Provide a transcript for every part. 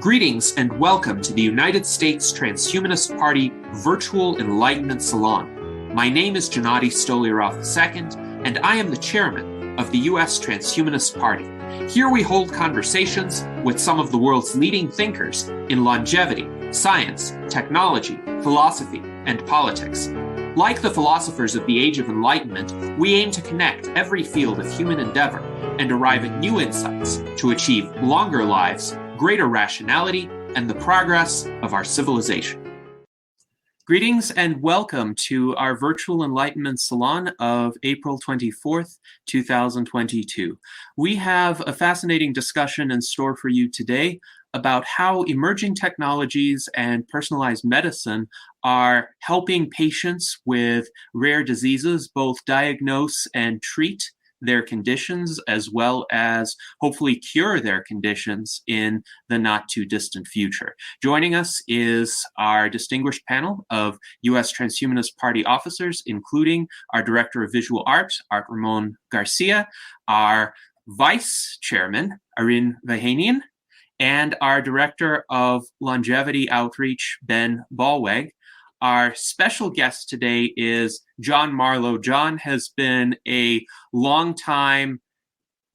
Greetings and welcome to the United States Transhumanist Party Virtual Enlightenment Salon. My name is Gennady Stoliarov II, and I am the chairman of the U.S. Transhumanist Party. Here we hold conversations with some of the world's leading thinkers in longevity, science, technology, philosophy, and politics. Like the philosophers of the Age of Enlightenment, we aim to connect every field of human endeavor and arrive at new insights to achieve longer lives, greater rationality, and the progress of our civilization. Greetings and welcome to our Virtual Enlightenment Salon of April 24th, 2022. We have a fascinating discussion in store for you today about how emerging technologies and personalized medicine are helping patients with rare diseases both diagnose and treat their conditions, as well as hopefully cure their conditions in the not too distant future. Joining us is our distinguished panel of U.S. Transhumanist Party officers, including our Director of Visual Art, Art Ramon Garcia, our Vice Chairman, Arin Vahanian, and our Director of Longevity Outreach, Ben Ballweg. Our special guest today is John Marlowe. John has been a longtime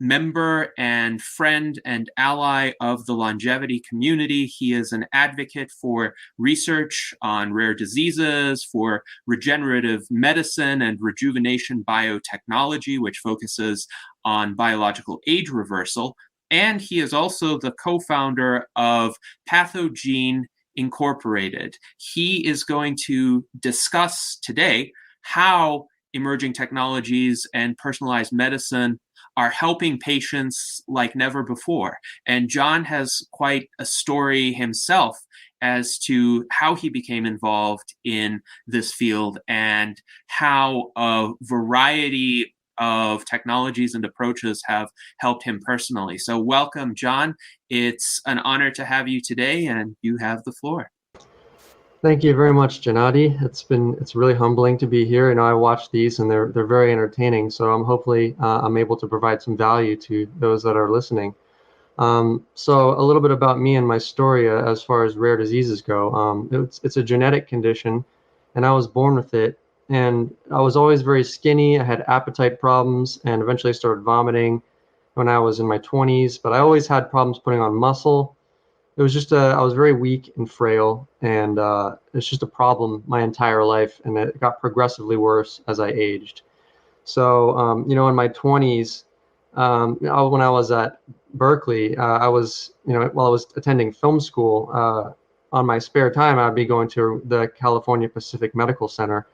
member and friend and ally of the longevity community. He is an advocate for research on rare diseases, for regenerative medicine and rejuvenation biotechnology, which focuses on biological age reversal. And he is also the co-founder of Pathogene Incorporated. He is going to discuss today how emerging technologies and personalized medicine are helping patients like never before. And John has quite a story himself as to how he became involved in this field and how a variety of technologies and approaches have helped him personally. So welcome, John. It's an honor to have you today, and you have the floor. Thank you very much, Gennady. It's really humbling to be here. I watch these and they're very entertaining. So I'm able to provide some value to those that are listening. So a little bit about me and my story as far as rare diseases go. It's a genetic condition, and I was born with it. And I was always very skinny. I had appetite problems and eventually started vomiting when I was in my 20s, but I always had problems putting on muscle. It was just I was very weak and frail, and it's just a problem my entire life, and it got progressively worse as I aged. So, in my 20s, when I was at Berkeley, I was, while I was attending film school, on my spare time, I'd be going to the California Pacific Medical Center,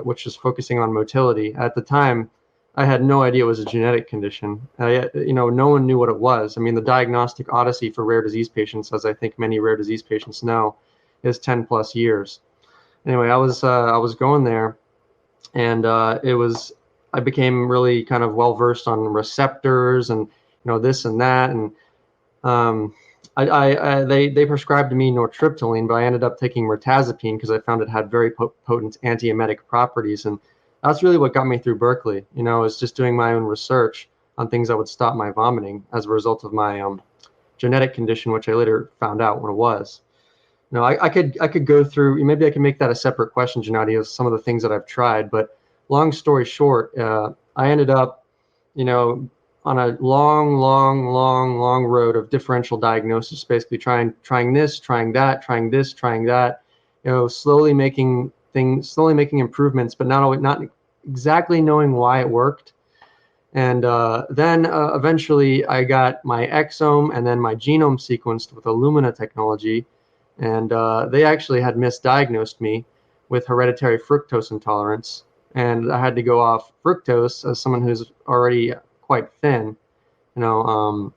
which is focusing on motility. At the time, I had no idea it was a genetic condition. No one knew what it was. The diagnostic odyssey for rare disease patients, as I think many rare disease patients know, is 10 plus years. Anyway, I was going there, and I became really kind of well versed on receptors and this and that, and they prescribed to me nortriptyline, but I ended up taking mirtazapine because I found it had very potent antiemetic properties, and that's really what got me through Berkeley. Is just doing my own research on things that would stop my vomiting as a result of my genetic condition, which I later found out what it was. I could go through. Maybe I can make that a separate question, Gennady, of some of the things that I've tried. But long story short, I ended up, on a long road of differential diagnosis, basically trying this, trying that, trying this, trying that, slowly making improvements, but not exactly knowing why it worked. And then eventually I got my exome and then my genome sequenced with Illumina technology, and they actually had misdiagnosed me with hereditary fructose intolerance, and I had to go off fructose as someone who's already quite thin, that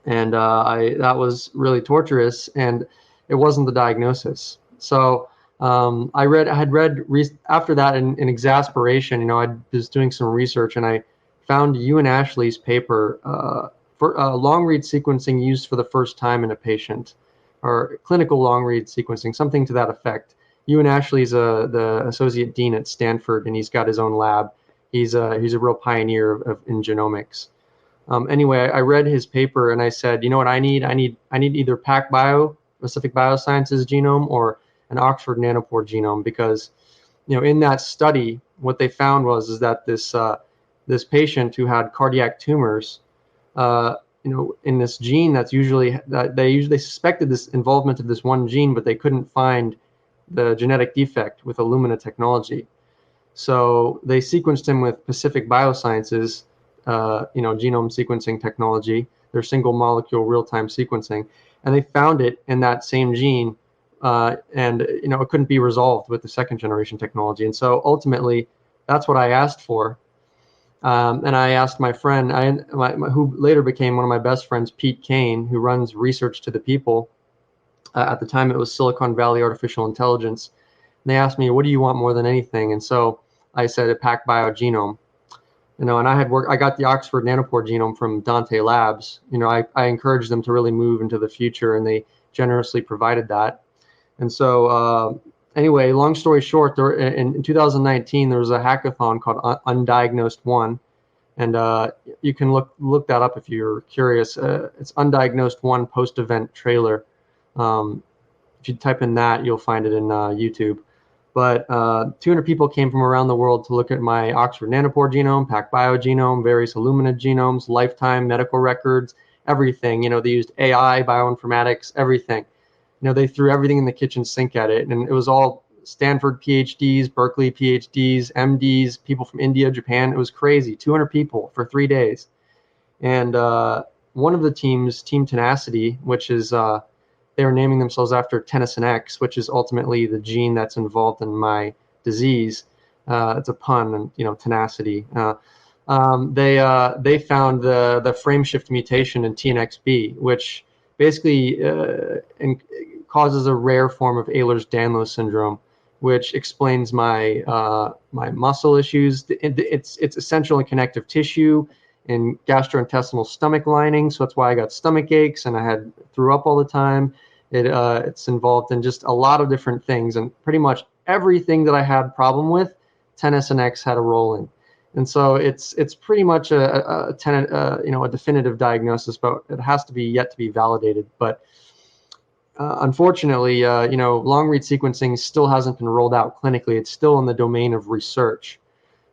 was really torturous, and it wasn't the diagnosis. So I had read after that in exasperation. I was doing some research, and I found Ewan Ashley's paper for long read sequencing used for the first time in a patient, or clinical long read sequencing, something to that effect. Ewan Ashley's the associate dean at Stanford, and he's got his own lab. He's a real pioneer in genomics. Anyway, I read his paper and I said, you know what I need? I need either PacBio, Pacific Biosciences genome, or an Oxford nanopore genome, because in that study, what they found was is that this patient who had cardiac tumors, in this gene that they usually suspected this involvement of this one gene, but they couldn't find the genetic defect with Illumina technology. So they sequenced him with Pacific Biosciences, genome sequencing technology, their single molecule real-time sequencing, and they found it in that same gene, and it couldn't be resolved with the second generation technology. And so ultimately, that's what I asked for. And I asked my friend, who later became one of my best friends, Pete Kane, who runs Research to the People. At the time, it was Silicon Valley Artificial Intelligence. And they asked me, what do you want more than anything? And so I said a PacBio genome. And I got the Oxford nanopore genome from Dante Labs. I encouraged them to really move into the future, and they generously provided that. And so anyway, long story short, in 2019, there was a hackathon called Undiagnosed One. And you can look that up if you're curious. It's Undiagnosed One post-event trailer. If you type in that, you'll find it in YouTube. But 200 people came from around the world to look at my Oxford nanopore genome, PacBio genome, various Illumina genomes, lifetime medical records, everything. They used AI, bioinformatics, everything. They threw everything in the kitchen sink at it, and it was all Stanford PhDs, Berkeley PhDs, MDs, people from India, Japan. It was crazy. 200 people for 3 days. And one of the teams, Team Tenacity, which is they were naming themselves after Tennyson X, which is ultimately the gene that's involved in my disease. It's a pun, and tenacity. They found the frameshift mutation in TNXB, which basically causes a rare form of Ehlers-Danlos syndrome, which explains my my muscle issues. It's essential in connective tissue and gastrointestinal stomach lining, so that's why I got stomach aches and I threw up all the time. It's involved in just a lot of different things, and pretty much everything that I had problem with, Tennyson X had a role in. And so it's pretty much a definitive diagnosis, but it has to be yet to be validated. But unfortunately, long read sequencing still hasn't been rolled out clinically. It's still in the domain of research,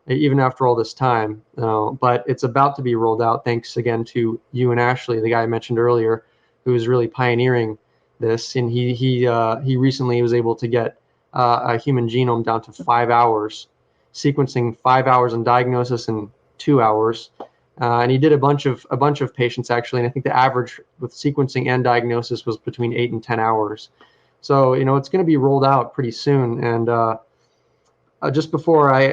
even after all this time. But it's about to be rolled out, thanks again to you and Ashley, the guy I mentioned earlier, who is really pioneering this. And he recently was able to get a human genome down to 5 hours, sequencing 5 hours and diagnosis in 2 hours. And he did a bunch of patients actually, and I think the average with sequencing and diagnosis was between 8 and 10 hours. So it's going to be rolled out pretty soon. And just before I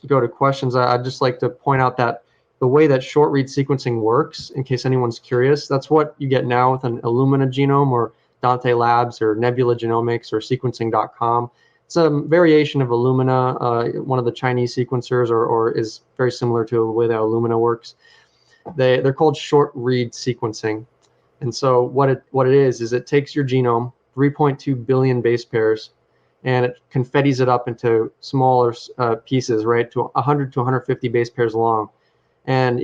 go to questions, I'd just like to point out that the way that short read sequencing works, in case anyone's curious, that's what you get now with an Illumina genome or Dante Labs or Nebula Genomics or sequencing.com. It's a variation of Illumina, one of the Chinese sequencers, or is very similar to the way that Illumina works. They're called short read sequencing. And so what it is it takes your genome, 3.2 billion base pairs, and it confettis it up into smaller pieces, right, to 100 to 150 base pairs long. And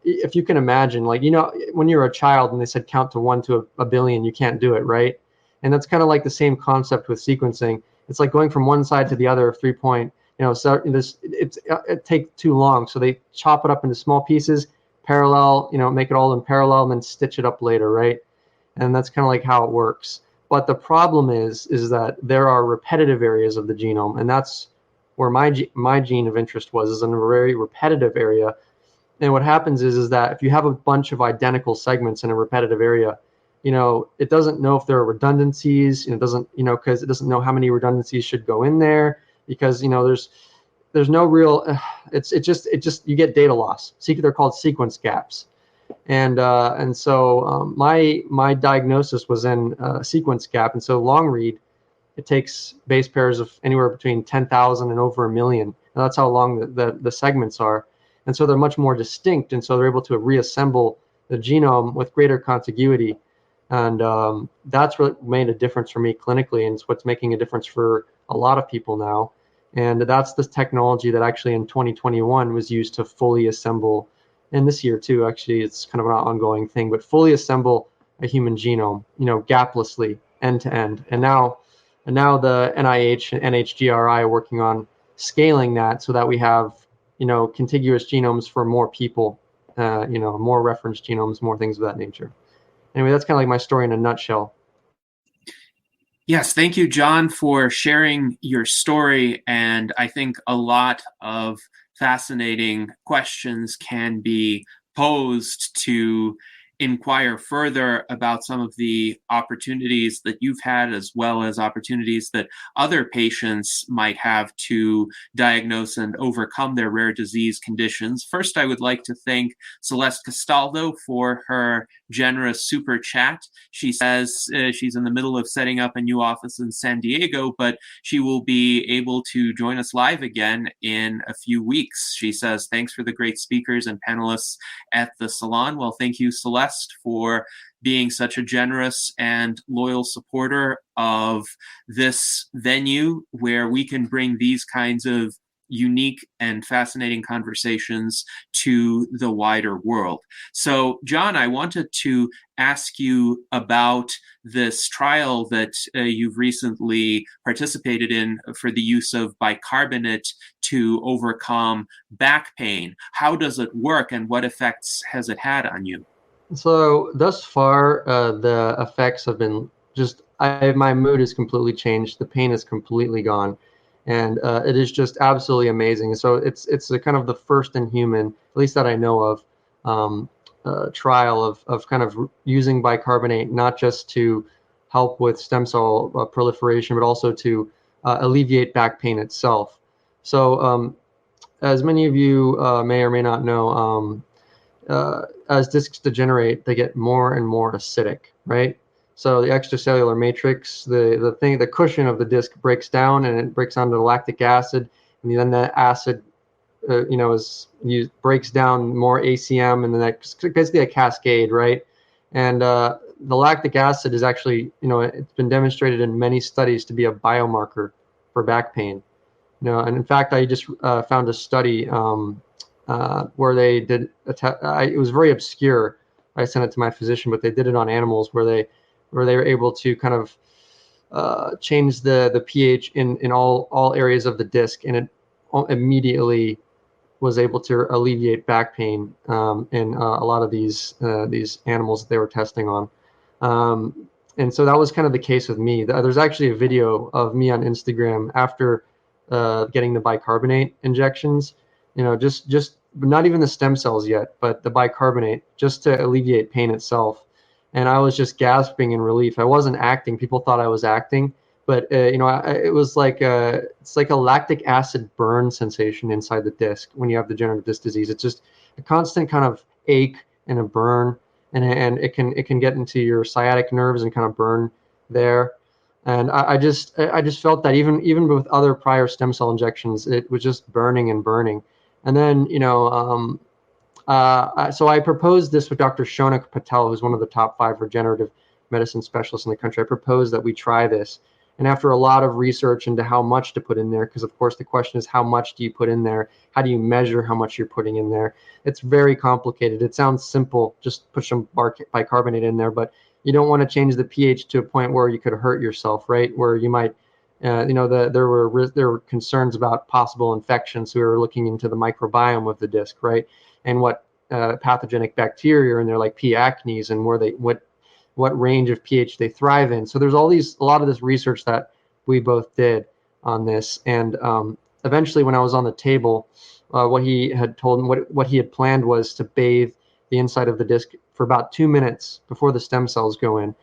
if you can imagine, when you're a child and they said count to 1 to a billion, you can't do it, right? And that's kind of like the same concept with sequencing. It's like going from one side to the other of 3 point. So it takes too long. So they chop it up into small pieces, parallel, make it all in parallel, and then stitch it up later, right? And that's kind of like how it works. But the problem is that there are repetitive areas of the genome, and that's where my gene of interest is in a very repetitive area. And what happens is that if you have a bunch of identical segments in a repetitive area, it doesn't know if there are redundancies. It doesn't, because it doesn't know how many redundancies should go in there, because there's no real. It's just you get data loss. They're called sequence gaps, and so my diagnosis was in a sequence gap, and so long read, it takes base pairs of anywhere between 10,000 and over 1 million. And that's how long the segments are. And so they're much more distinct, and so they're able to reassemble the genome with greater contiguity. And that's what made a difference for me clinically, and it's what's making a difference for a lot of people now. And that's the technology that actually in 2021 was used to fully assemble and this year too, actually, it's kind of an ongoing thing, but fully assemble a human genome, gaplessly, end to end. And now the NIH and NHGRI are working on scaling that so that we have, contiguous genomes for more people, more reference genomes, more things of that nature. Anyway, that's kind of like my story in a nutshell. Yes, thank you, John, for sharing your story. And I think a lot of fascinating questions can be posed to inquire further about some of the opportunities that you've had, as well as opportunities that other patients might have to diagnose and overcome their rare disease conditions. First, I would like to thank Celeste Castaldo for her generous super chat. She says she's in the middle of setting up a new office in San Diego, but she will be able to join us live again in a few weeks. She says, thanks for the great speakers and panelists at the salon. Well, thank you, Celeste, for being such a generous and loyal supporter of this venue where we can bring these kinds of unique and fascinating conversations to the wider world. So, John, I wanted to ask you about this trial that you've recently participated in for the use of bicarbonate to overcome back pain. How does it work, and what effects has it had on you? So thus far, the effects have been my mood has completely changed. The pain is completely gone, and it is just absolutely amazing. So it's a kind of the first in human, at least that I know of, trial of kind of using bicarbonate, not just to help with stem cell proliferation, but also to alleviate back pain itself. So as many of you may or may not know, as discs degenerate, they get more and more acidic, right? So the extracellular matrix, the cushion of the disc breaks down, and it breaks down to lactic acid, and then that acid, breaks down more ACM, and then that's basically a cascade, right? And the lactic acid is actually, it's been demonstrated in many studies to be a biomarker for back pain. And in fact, I just found a study where they did it was very obscure. I sent it to my physician, but they did it on animals where they were able to kind of change the pH in all areas of the disc, and it immediately was able to alleviate back pain in a lot of these animals that they were testing on. And so that was kind of the case with me. There's actually a video of me on Instagram after getting the bicarbonate injections, just not even the stem cells yet, but the bicarbonate, just to alleviate pain itself. And I was just gasping in relief. I wasn't acting. People thought I was acting, but it was like it's like a lactic acid burn sensation inside the disc when you have degenerative disc disease. It's just a constant kind of ache and a burn, and it can get into your sciatic nerves and kind of burn there. And I just felt that even with other prior stem cell injections, it was just burning and burning. And then, so I proposed this with Dr. Shonak Patel, who's one of the top 5 regenerative medicine specialists in the country. I proposed that we try this. And after a lot of research into how much to put in there, because of course the question is, how much do you put in there? How do you measure how much you're putting in there? It's very complicated. It sounds simple, just put some bicarbonate in there, but you don't want to change the pH to a point where you could hurt yourself, right? Where you might, there were concerns about possible infections. So we were looking into the microbiome of the disc, right? And what pathogenic bacteria are in there, like P. acnes, and what range of pH they thrive in. So there's a lot of this research that we both did on this. And eventually, when I was on the table, what he had planned was to bathe the inside of the disc for about 2 minutes before the stem cells go in.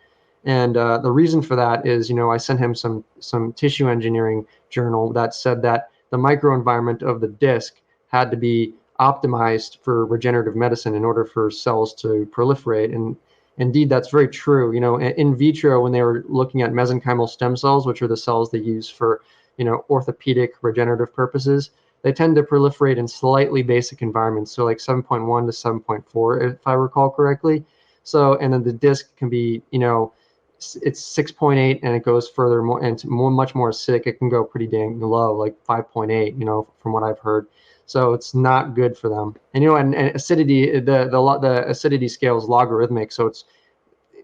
And the reason for that is, I sent him some tissue engineering journal that said that the microenvironment of the disc had to be optimized for regenerative medicine in order for cells to proliferate. And indeed, that's very true. In vitro, when they were looking at mesenchymal stem cells, which are the cells they use for, orthopedic regenerative purposes, they tend to proliferate in slightly basic environments, so like 7.1 to 7.4, if I recall correctly. So, and then the disc can be, it's 6.8, and it goes further much more acidic. It can go pretty dang low, like 5.8, from what I've heard. So it's not good for them. And and acidity, the acidity scale is logarithmic, so it's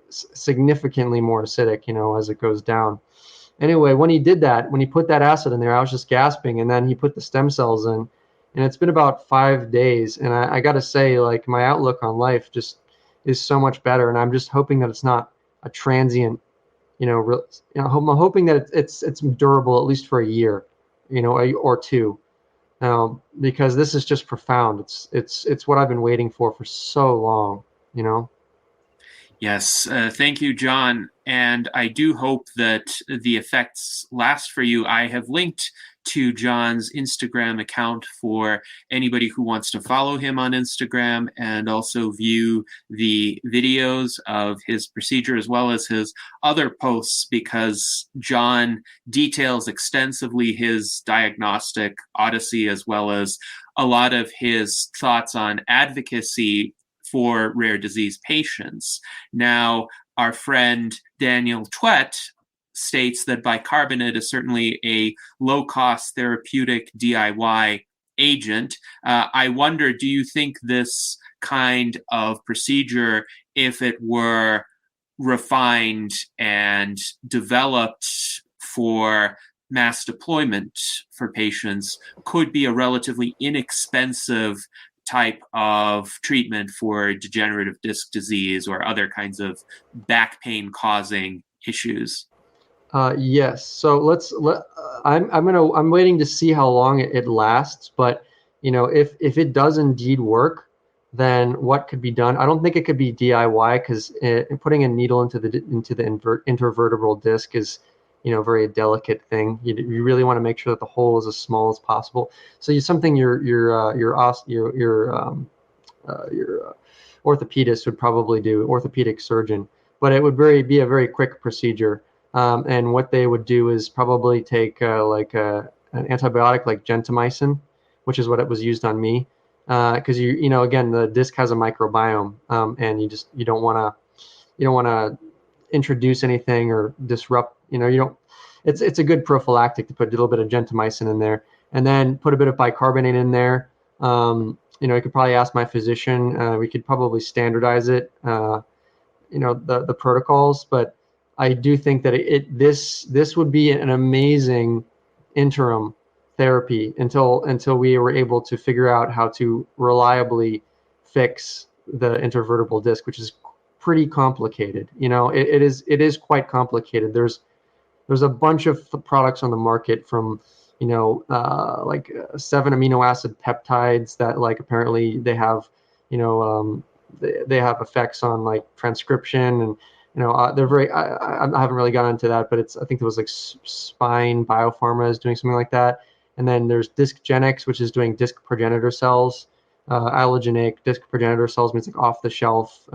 significantly more acidic, as it goes down. Anyway, when he did that, when he put that acid in there, I was just gasping, and then he put the stem cells in, and it's been about 5 days, and I got to say, like, my outlook on life just is so much better, and I'm just hoping that it's not a transient, I'm hoping that it's durable at least for a year, or two, because this is just profound. It's what I've been waiting for so long. Yes, thank you, John. And I do hope that the effects last for you. I have linked to John's Instagram account for anybody who wants to follow him on Instagram and also view the videos of his procedure as well as his other posts, because John details extensively his diagnostic odyssey as well as a lot of his thoughts on advocacy for rare disease patients. Now, our friend Daniel Twett states that bicarbonate is certainly a low-cost therapeutic DIY agent. I wonder, do you think this kind of procedure, if it were refined and developed for mass deployment for patients, could be a relatively inexpensive type of treatment for degenerative disc disease or other kinds of back pain causing issues? Yes. So I'm waiting to see how long it lasts, but if it does indeed work, then what could be done? I don't think it could be DIY, because putting a needle into the intervertebral disc is very delicate thing. You really want to make sure that the hole is as small as possible. So something your orthopedist would probably do, orthopedic surgeon, but it would be a very quick procedure. And what they would do is probably take an antibiotic like gentamicin, which is what it was used on me, because again, the disc has a microbiome, and you don't want to introduce anything or disrupt. You don't. It's a good prophylactic to put a little bit of gentamicin in there, and then put a bit of bicarbonate in there. I could probably ask my physician. We could probably standardize it. The protocols, but I do think that this would be an amazing interim therapy until we were able to figure out how to reliably fix the intervertebral disc, which is pretty complicated. It is quite complicated. There's a bunch of products on the market from like 7 amino acid peptides that, like, apparently they have they have effects on like transcription, and they're very. I haven't really gotten into that, but I think it was like Spine Biopharma is doing something like that. And then there's Discgenics, which is doing disc progenitor cells. Allogeneic disc progenitor cells means like off the shelf,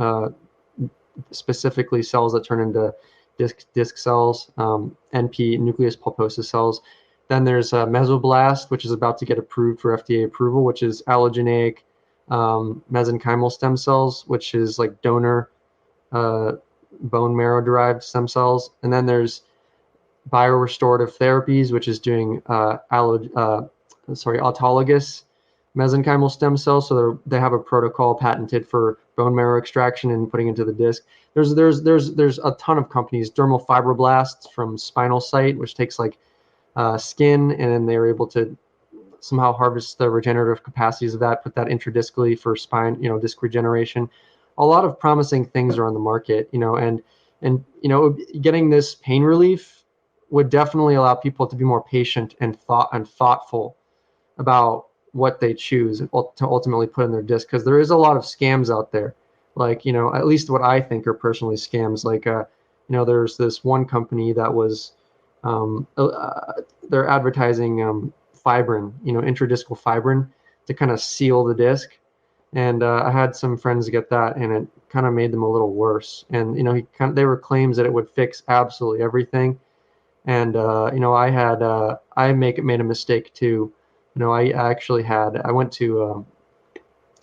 specifically cells that turn into disc cells, NP, nucleus pulposus cells. Then there's Mesoblast, which is about to get approved for FDA approval, which is allogeneic mesenchymal stem cells, which is like donor bone marrow derived stem cells. And then there's biorestorative therapies, which is doing autologous mesenchymal stem cells. So they have a protocol patented for bone marrow extraction and putting into the disc. There's a ton of companies. Dermal fibroblasts from Spinalsight, which takes like skin, and then they're able to somehow harvest the regenerative capacities of that, put that intradiscally for spine, disc regeneration. A lot of promising things are on the market, and getting this pain relief would definitely allow people to be more patient and thoughtful about what they choose to ultimately put in their disc, because there is a lot of scams out there, like at least what I think are personally scams. Like there's this one company that was they're advertising fibrin, intradiscal fibrin, to kind of seal the disc. And I had some friends get that, and it kind of made them a little worse. And they were claims that it would fix absolutely everything. And I made a mistake too. I went to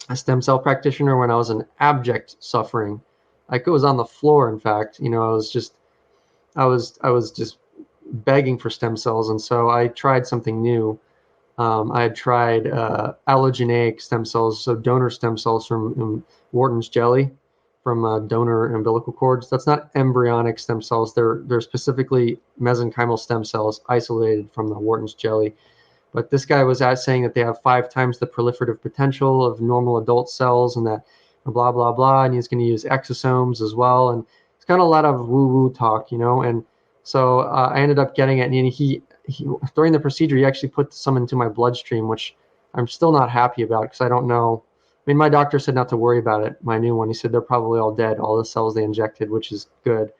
a stem cell practitioner when I was in abject suffering. I was on the floor. In fact, I was just begging for stem cells, and so I tried something new. I had tried allogeneic stem cells, so donor stem cells from Wharton's jelly, from donor umbilical cords. That's not embryonic stem cells. They're specifically mesenchymal stem cells isolated from the Wharton's jelly. But this guy was saying that they have 5 times the proliferative potential of normal adult cells, and that blah blah blah. And he's going to use exosomes as well. And it's kind of a lot of woo woo talk, And so I ended up getting it. And he during the procedure, he actually put some into my bloodstream, which I'm still not happy about because I don't know. I mean, my doctor said not to worry about it. My new one, he said they're probably all dead, all the cells they injected, which is good.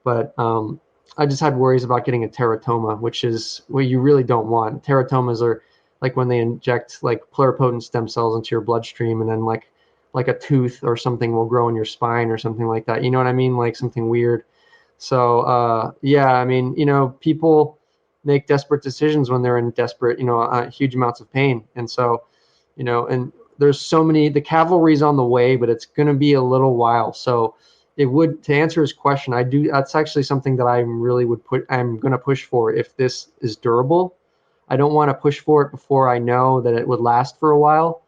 But I just had worries about getting a teratoma, which is what you really don't want. Teratomas are like when they inject like pluripotent stem cells into your bloodstream, and then like a tooth or something will grow in your spine or something like that. You know what I mean? Like something weird. So yeah, I mean, people make desperate decisions when they're in desperate, huge amounts of pain. And so, and there's so many, the cavalry's on the way, but it's going to be a little while. So it would, to answer his question, that's actually something that I'm going to push for if this is durable. I don't want to push for it before I know that it would last for a while.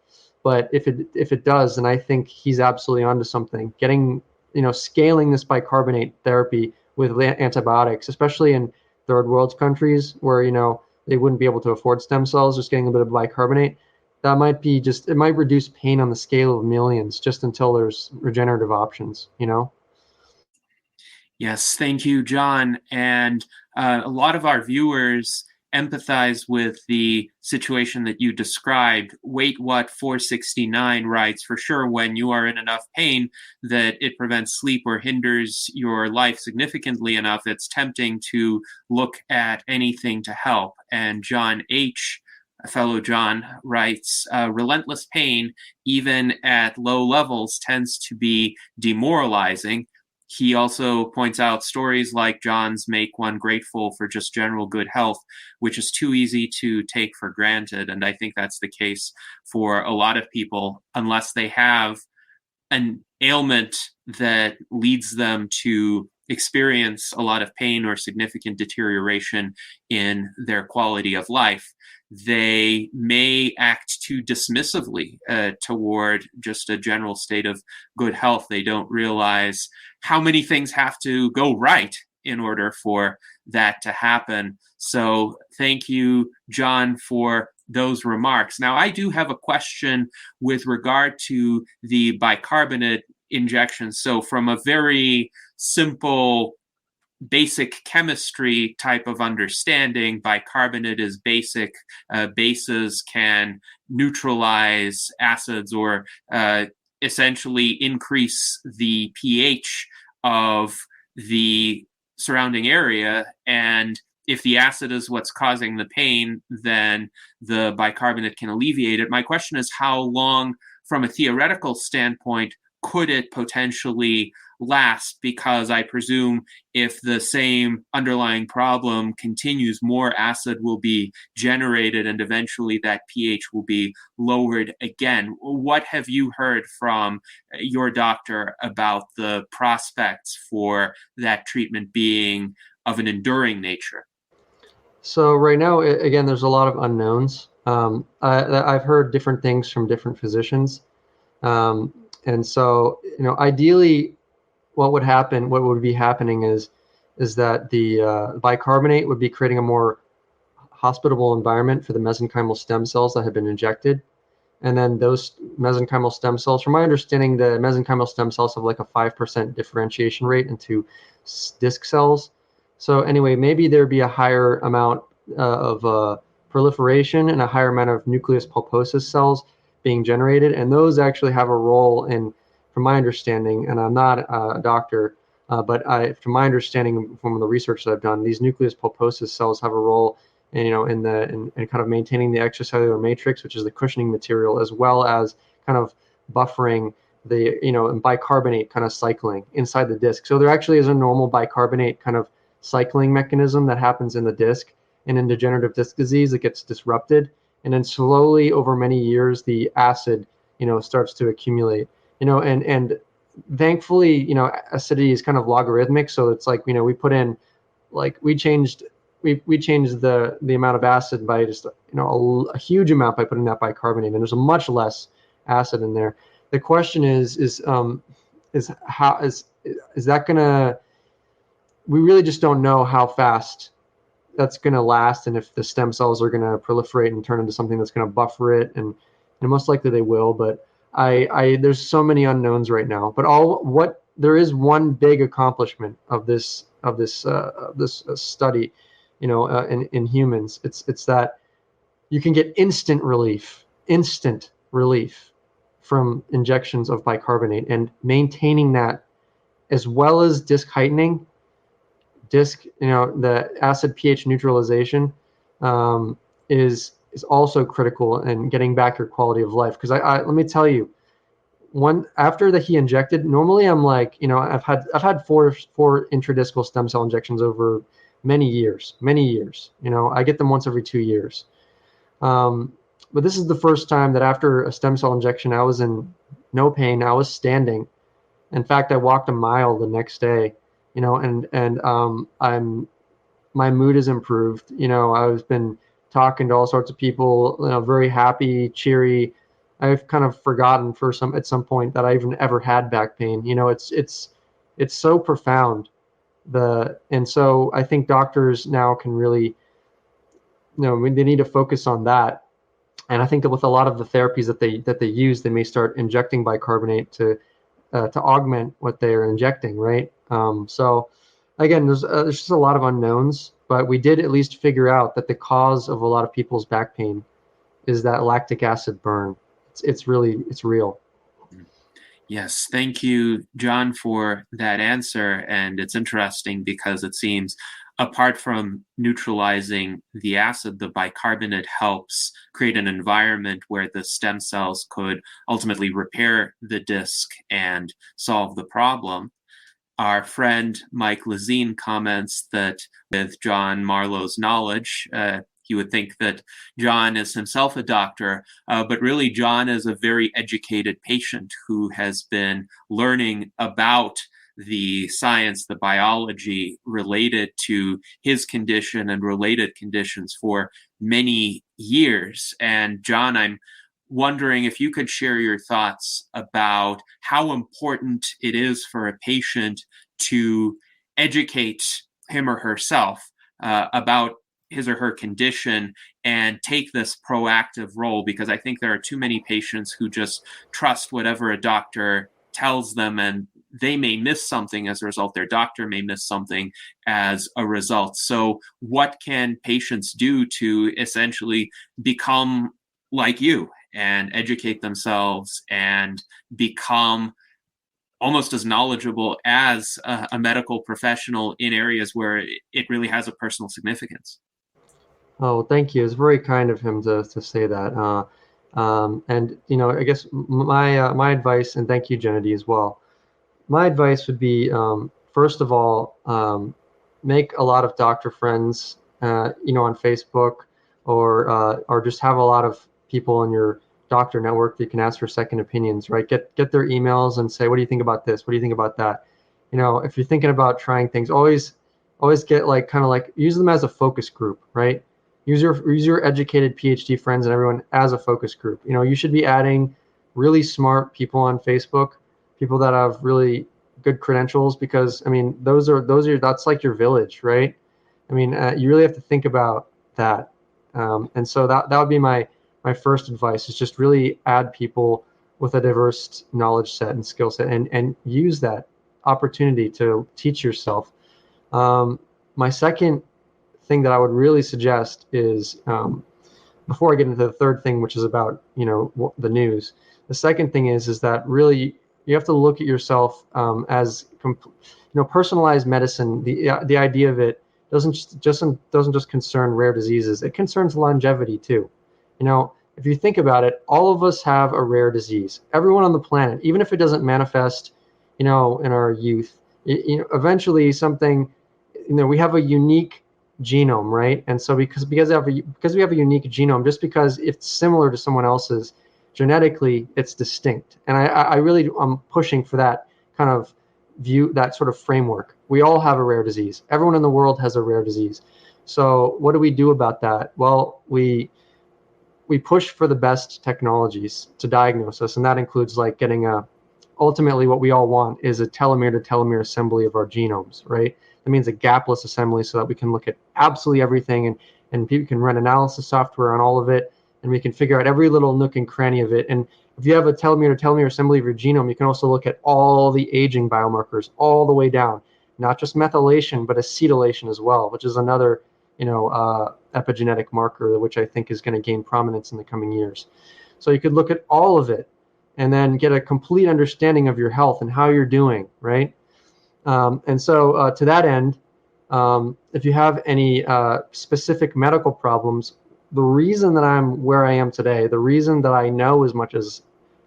But if it does, then I think he's absolutely onto something. Getting, scaling this bicarbonate therapy with antibiotics, especially in third world countries where, they wouldn't be able to afford stem cells, just getting a bit of bicarbonate, that might be it might reduce pain on the scale of millions just until there's regenerative options, Yes, thank you, John. And a lot of our viewers empathize with the situation that you described. Wait What 469 writes, for sure, when you are in enough pain that it prevents sleep or hinders your life significantly enough, it's tempting to look at anything to help. And John H., a fellow John, writes, relentless pain, even at low levels, tends to be demoralizing. He also points out stories like John's make one grateful for just general good health, which is too easy to take for granted. And I think that's the case for a lot of people, unless they have an ailment that leads them to experience a lot of pain or significant deterioration in their quality of life. They may act too dismissively toward just a general state of good health. They don't realize how many things have to go right in order for that to happen. So thank you, John, for those remarks. Now, I do have a question with regard to the bicarbonate injection. So from a very simple basic chemistry type of understanding, bicarbonate is basic. Bases can neutralize acids or essentially increase the pH of the surrounding area. And if the acid is what's causing the pain, then the bicarbonate can alleviate it. My question is, how long, from a theoretical standpoint, could it potentially last? Because I presume if the same underlying problem continues, more acid will be generated and eventually that pH will be lowered again. What have you heard from your doctor about the prospects for that treatment being of an enduring nature? So right now, again, there's a lot of unknowns. I've heard different things from different physicians. And so, ideally, what would be happening is that the bicarbonate would be creating a more hospitable environment for the mesenchymal stem cells that have been injected. And then those mesenchymal stem cells, from my understanding, the mesenchymal stem cells have like a 5% differentiation rate into disc cells. So anyway, maybe there'd be a higher amount of proliferation and a higher amount of nucleus pulposus cells being generated, and those actually have a role in, from my understanding, and I'm not a doctor, but from my understanding from the research that I've done, these nucleus pulposus cells have a role in, in kind of maintaining the extracellular matrix, which is the cushioning material, as well as kind of buffering the, bicarbonate kind of cycling inside the disc. So there actually is a normal bicarbonate kind of cycling mechanism that happens in the disc, and in degenerative disc disease, it gets disrupted. And then slowly over many years, the acid, starts to accumulate, and thankfully, acidity is kind of logarithmic. So it's like, we put in, like we changed we changed the amount of acid by just a huge amount by putting that bicarbonate, and there's a much less acid in there. The question is how is that gonna? We really just don't know how fast that's going to last, and if the stem cells are going to proliferate and turn into something that's going to buffer it, and most likely they will. But there's so many unknowns right now. But there is one big accomplishment of this study, in humans. It's that you can get instant relief from injections of bicarbonate, and maintaining that, as well as disc heightening. The acid pH neutralization is also critical in getting back your quality of life. Because I let me tell you, after that he injected, normally I'm like, I've had four intradiscal stem cell injections over many years. I get them once every 2 years. But this is the first time that after a stem cell injection, I was in no pain. I was standing. In fact, I walked a mile the next day. My mood has improved. I've been talking to all sorts of people, very happy, cheery. I've kind of forgotten at some point that I even ever had back pain. It's so profound. And so I think doctors now can really, they need to focus on that. And I think that with a lot of the therapies that they use, they may start injecting bicarbonate to augment what they are injecting, right? So again, there's just a lot of unknowns, but we did at least figure out that the cause of a lot of people's back pain is that lactic acid burn. It's real. Yes, thank you, John, for that answer. And it's interesting because it seems, apart from neutralizing the acid, the bicarbonate helps create an environment where the stem cells could ultimately repair the disc and solve the problem. Our friend Mike Lazine comments that with John Marlowe's knowledge, you would think that John is himself a doctor, but really John is a very educated patient who has been learning about the science, the biology related to his condition and related conditions for many years. And John, I'm wondering if you could share your thoughts about how important it is for a patient to educate him or herself about his or her condition and take this proactive role, because I think there are too many patients who just trust whatever a doctor tells them, and they may miss something as a result. Their doctor may miss something as a result. So what can patients do to essentially become like you and educate themselves and become almost as knowledgeable as a medical professional in areas where it really has a personal significance? Oh, thank you. It's very kind of him to say that. And I guess my advice, and thank you, Gennady, as well. My advice would be, first of all, make a lot of doctor friends, on Facebook, or just have a lot of people in your doctor network that you can ask for second opinions, right? Get their emails and say, what do you think about this? What do you think about that? If you're thinking about trying things, always get use them as a focus group, right? Use your educated PhD friends and everyone as a focus group. You should be adding really smart people on Facebook, people that have really good credentials, because that's like your village, right? You really have to think about that. And so that would be my first advice, is just really add people with a diverse knowledge set and skill set, and use that opportunity to teach yourself. My second thing that I would really suggest is, before I get into the third thing, which is about the news, the second thing is that really you have to look at yourself as personalized medicine. The idea of it doesn't just concern rare diseases. It concerns longevity too. If you think about it, all of us have a rare disease. Everyone on the planet, even if it doesn't manifest, in our youth, eventually something, we have a unique genome, right? And so because we have a unique genome, just because it's similar to someone else's, genetically it's distinct. And I'm pushing for that kind of view, that sort of framework. We all have a rare disease. Everyone in the world has a rare disease. So what do we do about that? Well, we push for the best technologies to diagnose us, and that includes like getting ultimately what we all want is a telomere to telomere assembly of our genomes, right? That means a gapless assembly so that we can look at absolutely everything, and people can run analysis software on all of it, and we can figure out every little nook and cranny of it. And if you have a telomere to telomere assembly of your genome, you can also look at all the aging biomarkers all the way down, not just methylation, but acetylation as well, which is another epigenetic marker, which I think is going to gain prominence in the coming years. So you could look at all of it and then get a complete understanding of your health and how you're doing, right? And so to that end, if you have any specific medical problems, the reason that I'm where I am today, the reason that I know as much as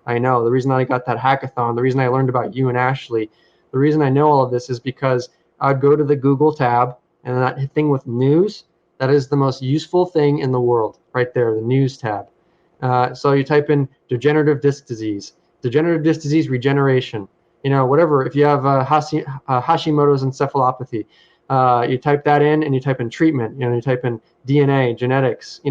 I know, the reason that I got that hackathon, the reason I learned about you and Ashley, the reason I know all of this is because I'd go to the Google tab, and that thing with news, that is the most useful thing in the world, right there, the news tab. So you type in degenerative disc disease regeneration, whatever. If you have Hashimoto's encephalopathy, you type that in, and you type in treatment, you type in DNA, genetics,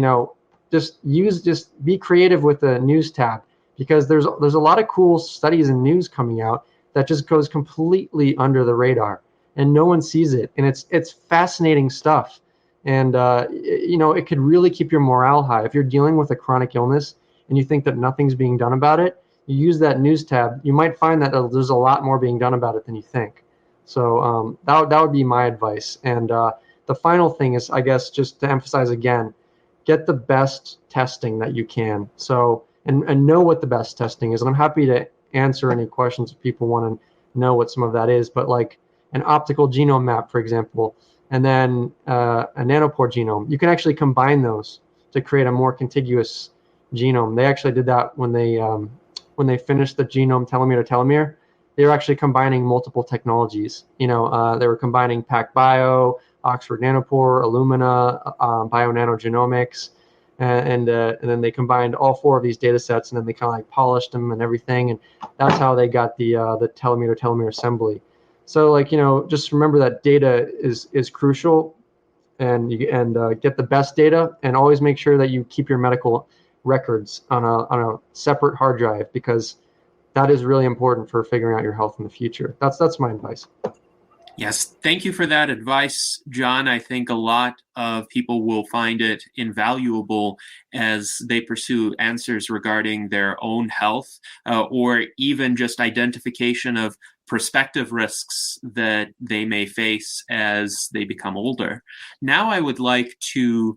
just be creative with the news tab, because there's a lot of cool studies and news coming out that just goes completely under the radar, and no one sees it. And it's fascinating stuff. And, it could really keep your morale high. If you're dealing with a chronic illness and you think that nothing's being done about it, you use that news tab, you might find that there's a lot more being done about it than you think. So that would be my advice. And the final thing is, I guess, just to emphasize again, get the best testing that you can. So, and know what the best testing is. And I'm happy to answer any questions if people want to know what some of that is. But like an optical genome map, for example, and then a nanopore genome, you can actually combine those to create a more contiguous genome. They actually did that when they finished the genome telomere to telomere. They were actually combining multiple technologies. They were combining PacBio, Oxford Nanopore, Illumina, BioNanogenomics, and then they combined all four of these data sets, and then they kind of like polished them and everything, and that's how they got the telomere to telomere assembly. So just remember that data is crucial, and get the best data, and always make sure that you keep your medical records on a separate hard drive, because that is really important for figuring out your health in the future. That's my advice. Yes, thank you for that advice, John. I think a lot of people will find it invaluable as they pursue answers regarding their own health, or even just identification of prospective risks that they may face as they become older. Now I would like to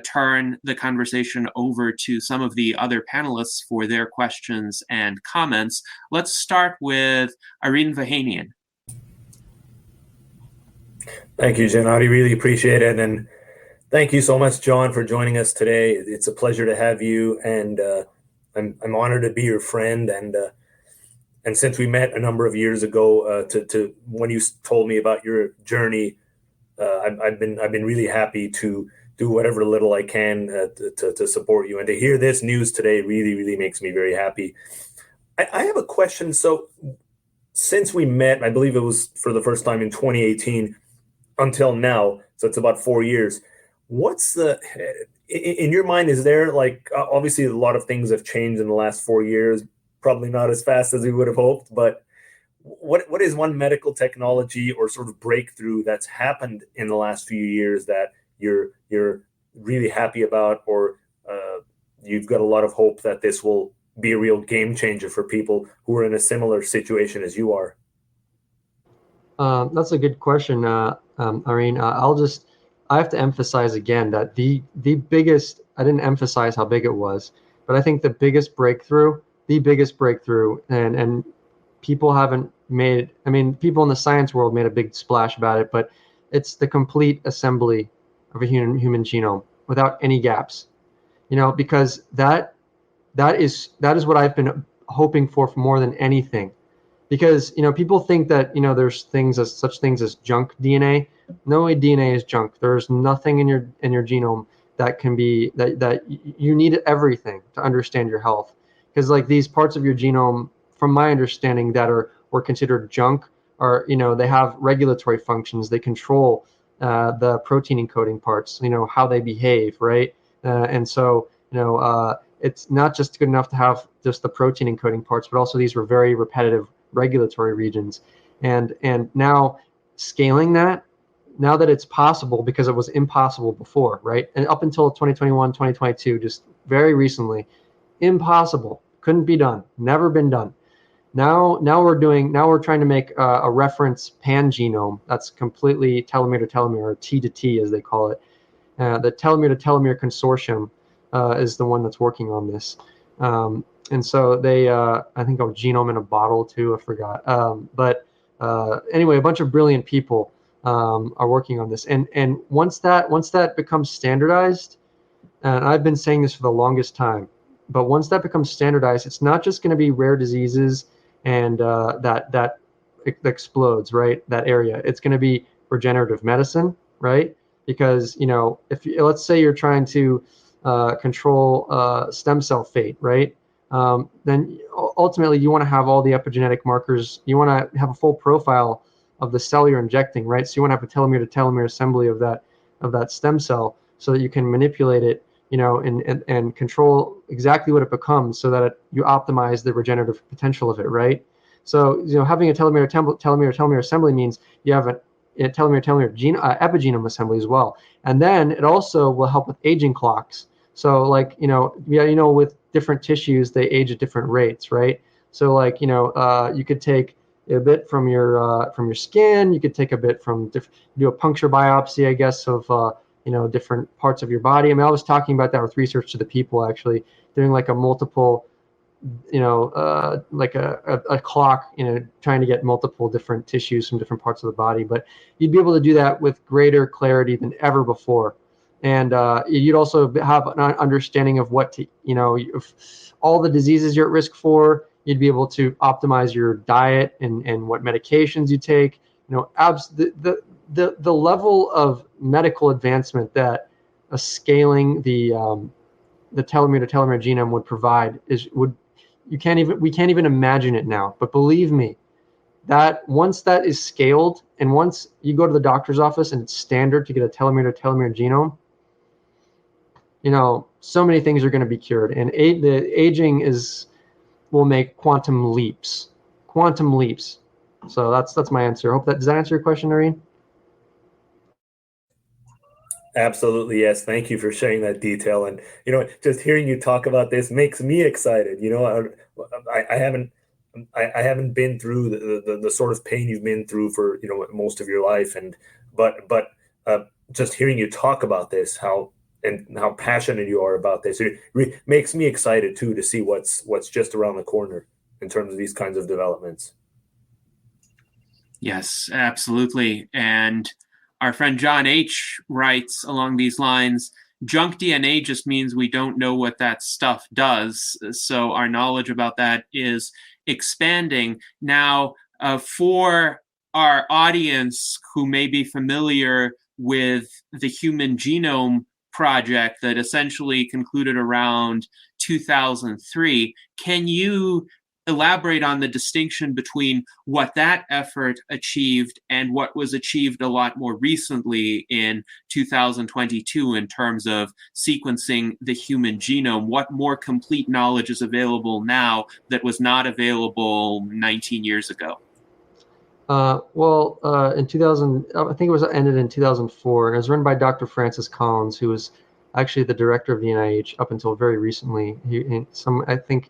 turn the conversation over to some of the other panelists for their questions and comments. Let's start with Irene Vahanian. Thank you, Gennady. Really appreciate it. And thank you so much, John, for joining us today. It's a pleasure to have you, and I'm honored to be your friend. And since we met a number of years ago, to when you told me about your journey, I've been really happy to do whatever little I can to support you. And to hear this news today really, really makes me very happy. I have a question. So since we met, I believe it was for the first time in 2018, until now, so it's about 4 years. What's in your mind, is there obviously a lot of things have changed in the last 4 years, probably not as fast as we would have hoped, but what is one medical technology or sort of breakthrough that's happened in the last few years that you're really happy about, or you've got a lot of hope that this will be a real game changer for people who are in a similar situation as you are? That's a good question, Irene. I have to emphasize again that the biggest, I didn't emphasize how big it was, but I think the biggest breakthrough, and people haven't made, people in the science world made a big splash about it, but it's the complete assembly of a human genome without any gaps, because that is what I've been hoping for more than anything. Because people think that there's such things as junk DNA. No way, DNA is junk. There's nothing in your genome that can be that you need everything to understand your health. Because these parts of your genome, from my understanding, that were considered junk, are they have regulatory functions. They control the protein encoding parts, how they behave, right? And so, it's not just good enough to have just the protein encoding parts, but also these were very repetitive regulatory regions. And now scaling that, now that it's possible, because it was impossible before, right? And up until 2021, 2022, just very recently, impossible, couldn't be done, never been done. Now we're trying to make a reference pan-genome that's completely telomere to telomere, or T to T as they call it. The telomere to telomere consortium is the one that's working on this. And so they, I think, genome in a bottle too, I forgot. But anyway, a bunch of brilliant people are working on this. And once that becomes standardized, and I've been saying this for the longest time, but once that becomes standardized, it's not just going to be rare diseases and that explodes, right? That area. It's going to be regenerative medicine, right? Because, if let's say you're trying to control stem cell fate, right? Then ultimately you want to have all the epigenetic markers. You want to have a full profile of the cell you're injecting, right? So you want to have a telomere to telomere assembly of that stem cell, so that you can manipulate it, and control exactly what it becomes, so that you optimize the regenerative potential of it, right? So, having a telomere assembly means you have a telomere epigenome assembly as well. And then it also will help with aging clocks. So with different tissues, they age at different rates, right? So you could take a bit from your skin, you could take a bit from do a puncture biopsy, I guess, of different parts of your body. I mean, I was talking about that with Research to the People, actually, doing like a multiple, like a clock, trying to get multiple different tissues from different parts of the body. But you'd be able to do that with greater clarity than ever before. And you'd also have an understanding of what to, if all the diseases you're at risk for. You'd be able to optimize your diet and what medications you take. The level of medical advancement that a scaling the telomere to telomere genome would provide we can't even imagine it now. But believe me, that once that is scaled, and once you go to the doctor's office and it's standard to get a telomere to telomere genome, so many things are going to be cured. And the aging will make quantum leaps. So that's my answer. Does that answer your question, Noreen? Absolutely, yes. Thank you for sharing that detail. And just hearing you talk about this makes me excited. I haven't been through the sort of pain you've been through for most of your life, but just hearing you talk about this, how passionate you are about this, it makes me excited too, to see what's just around the corner in terms of these kinds of developments. Yes, absolutely. And our friend John H. writes along these lines, junk DNA just means we don't know what that stuff does. So our knowledge about that is expanding. Now, for our audience who may be familiar with the Human Genome Project that essentially concluded around 2003, can you elaborate on the distinction between what that effort achieved and what was achieved a lot more recently in 2022 in terms of sequencing the human genome? What more complete knowledge is available now that was not available 19 years ago? In 2000, I think it was ended in 2004, and it was run by Dr. Francis Collins, who was actually the director of the NIH up until very recently. I think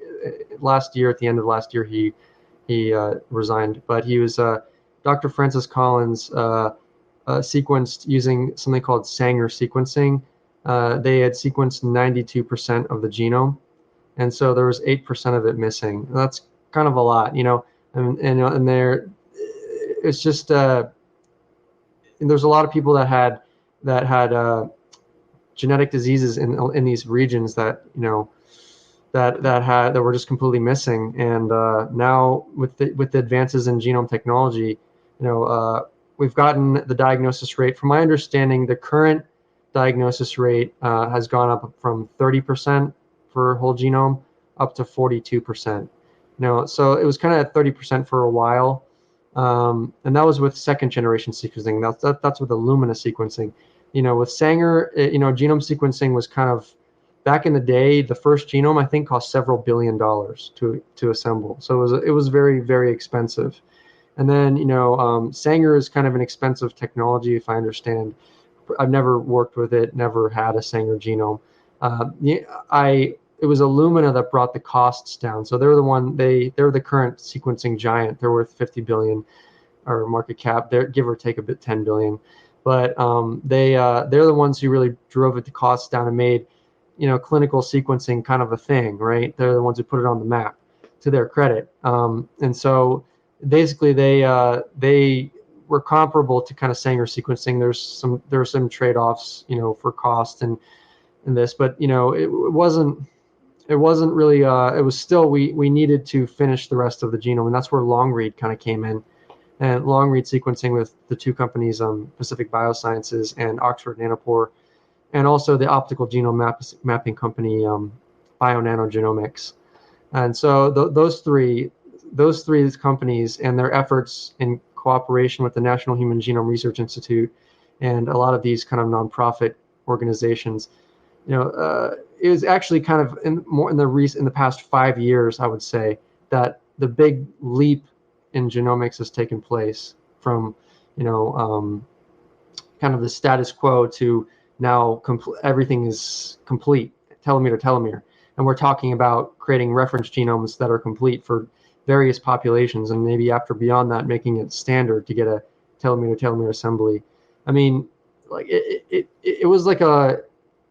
last year, at the end of last year, he resigned. But he was Dr. Francis Collins sequenced using something called Sanger sequencing. They had sequenced 92% of the genome, and so there was 8% of it missing. That's kind of a lot, and there. It's just there's a lot of people that had genetic diseases in these regions that that were just completely missing. And now with the advances in genome technology, we've gotten the diagnosis rate. From my understanding, the current diagnosis rate has gone up from 30% for whole genome up to 42%. So it was kind of at 30% for a while. And that was with second generation sequencing. That's with Illumina sequencing. With Sanger, genome sequencing was kind of, back in the day, the first genome I think cost several $billion to assemble. So it was very, very expensive. And then Sanger is kind of an expensive technology, if I understand. I've never worked with it, never had a Sanger genome. It was Illumina that brought the costs down. So they're they're the current sequencing giant. They're worth 50 billion, or market cap. They're give or take a bit 10 billion. But they're the ones who really drove the costs down and made clinical sequencing kind of a thing, right? They're the ones who put it on the map, to their credit. And so basically they were comparable to kind of Sanger sequencing. There are some trade-offs, for cost and this, but it wasn't really, it was still, we needed to finish the rest of the genome, and that's where long read kind of came in. And long read sequencing with the two companies, Pacific Biosciences and Oxford Nanopore, and also the optical genome mapping company, Bionanogenomics. And so those three companies and their efforts in cooperation with the National Human Genome Research Institute and a lot of these kind of nonprofit organizations, it was actually kind of in the past 5 years, I would say, that the big leap in genomics has taken place from, kind of the status quo to now everything is complete, telomere to telomere. And we're talking about creating reference genomes that are complete for various populations, and maybe after beyond that, making it standard to get a telomere to telomere assembly. I mean, like it was it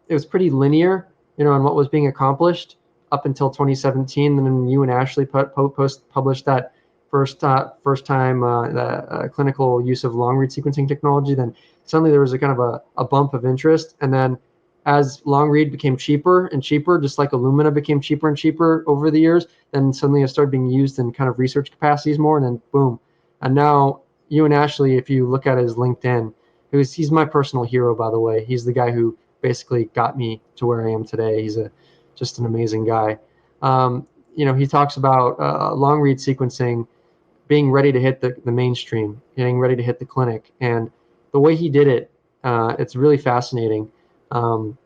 was pretty linear, on what was being accomplished up until 2017. And then you and Ashley published that first time the clinical use of long read sequencing technology. Then suddenly there was a kind of a bump of interest, and then as long read became cheaper and cheaper, just like Illumina became cheaper and cheaper over the years, then suddenly it started being used in kind of research capacities more, and then boom. And now you and Ashley, if you look at his LinkedIn, he's my personal hero, by the way. He's the guy who basically got me to where I am today. He's just an amazing guy. He talks about long read sequencing being ready to hit the mainstream, getting ready to hit the clinic. And the way he did it, it's really fascinating. So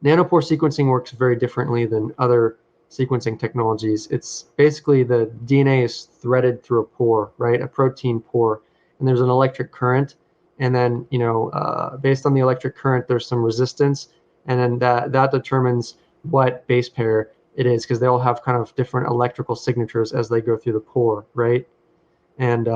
nanopore sequencing works very differently than other sequencing technologies. It's basically the DNA is threaded through a pore, right? A protein pore, and there's an electric current. And then, based on the electric current, there's some resistance, and then that determines what base pair it is, because they all have kind of different electrical signatures as they go through the pore, right? And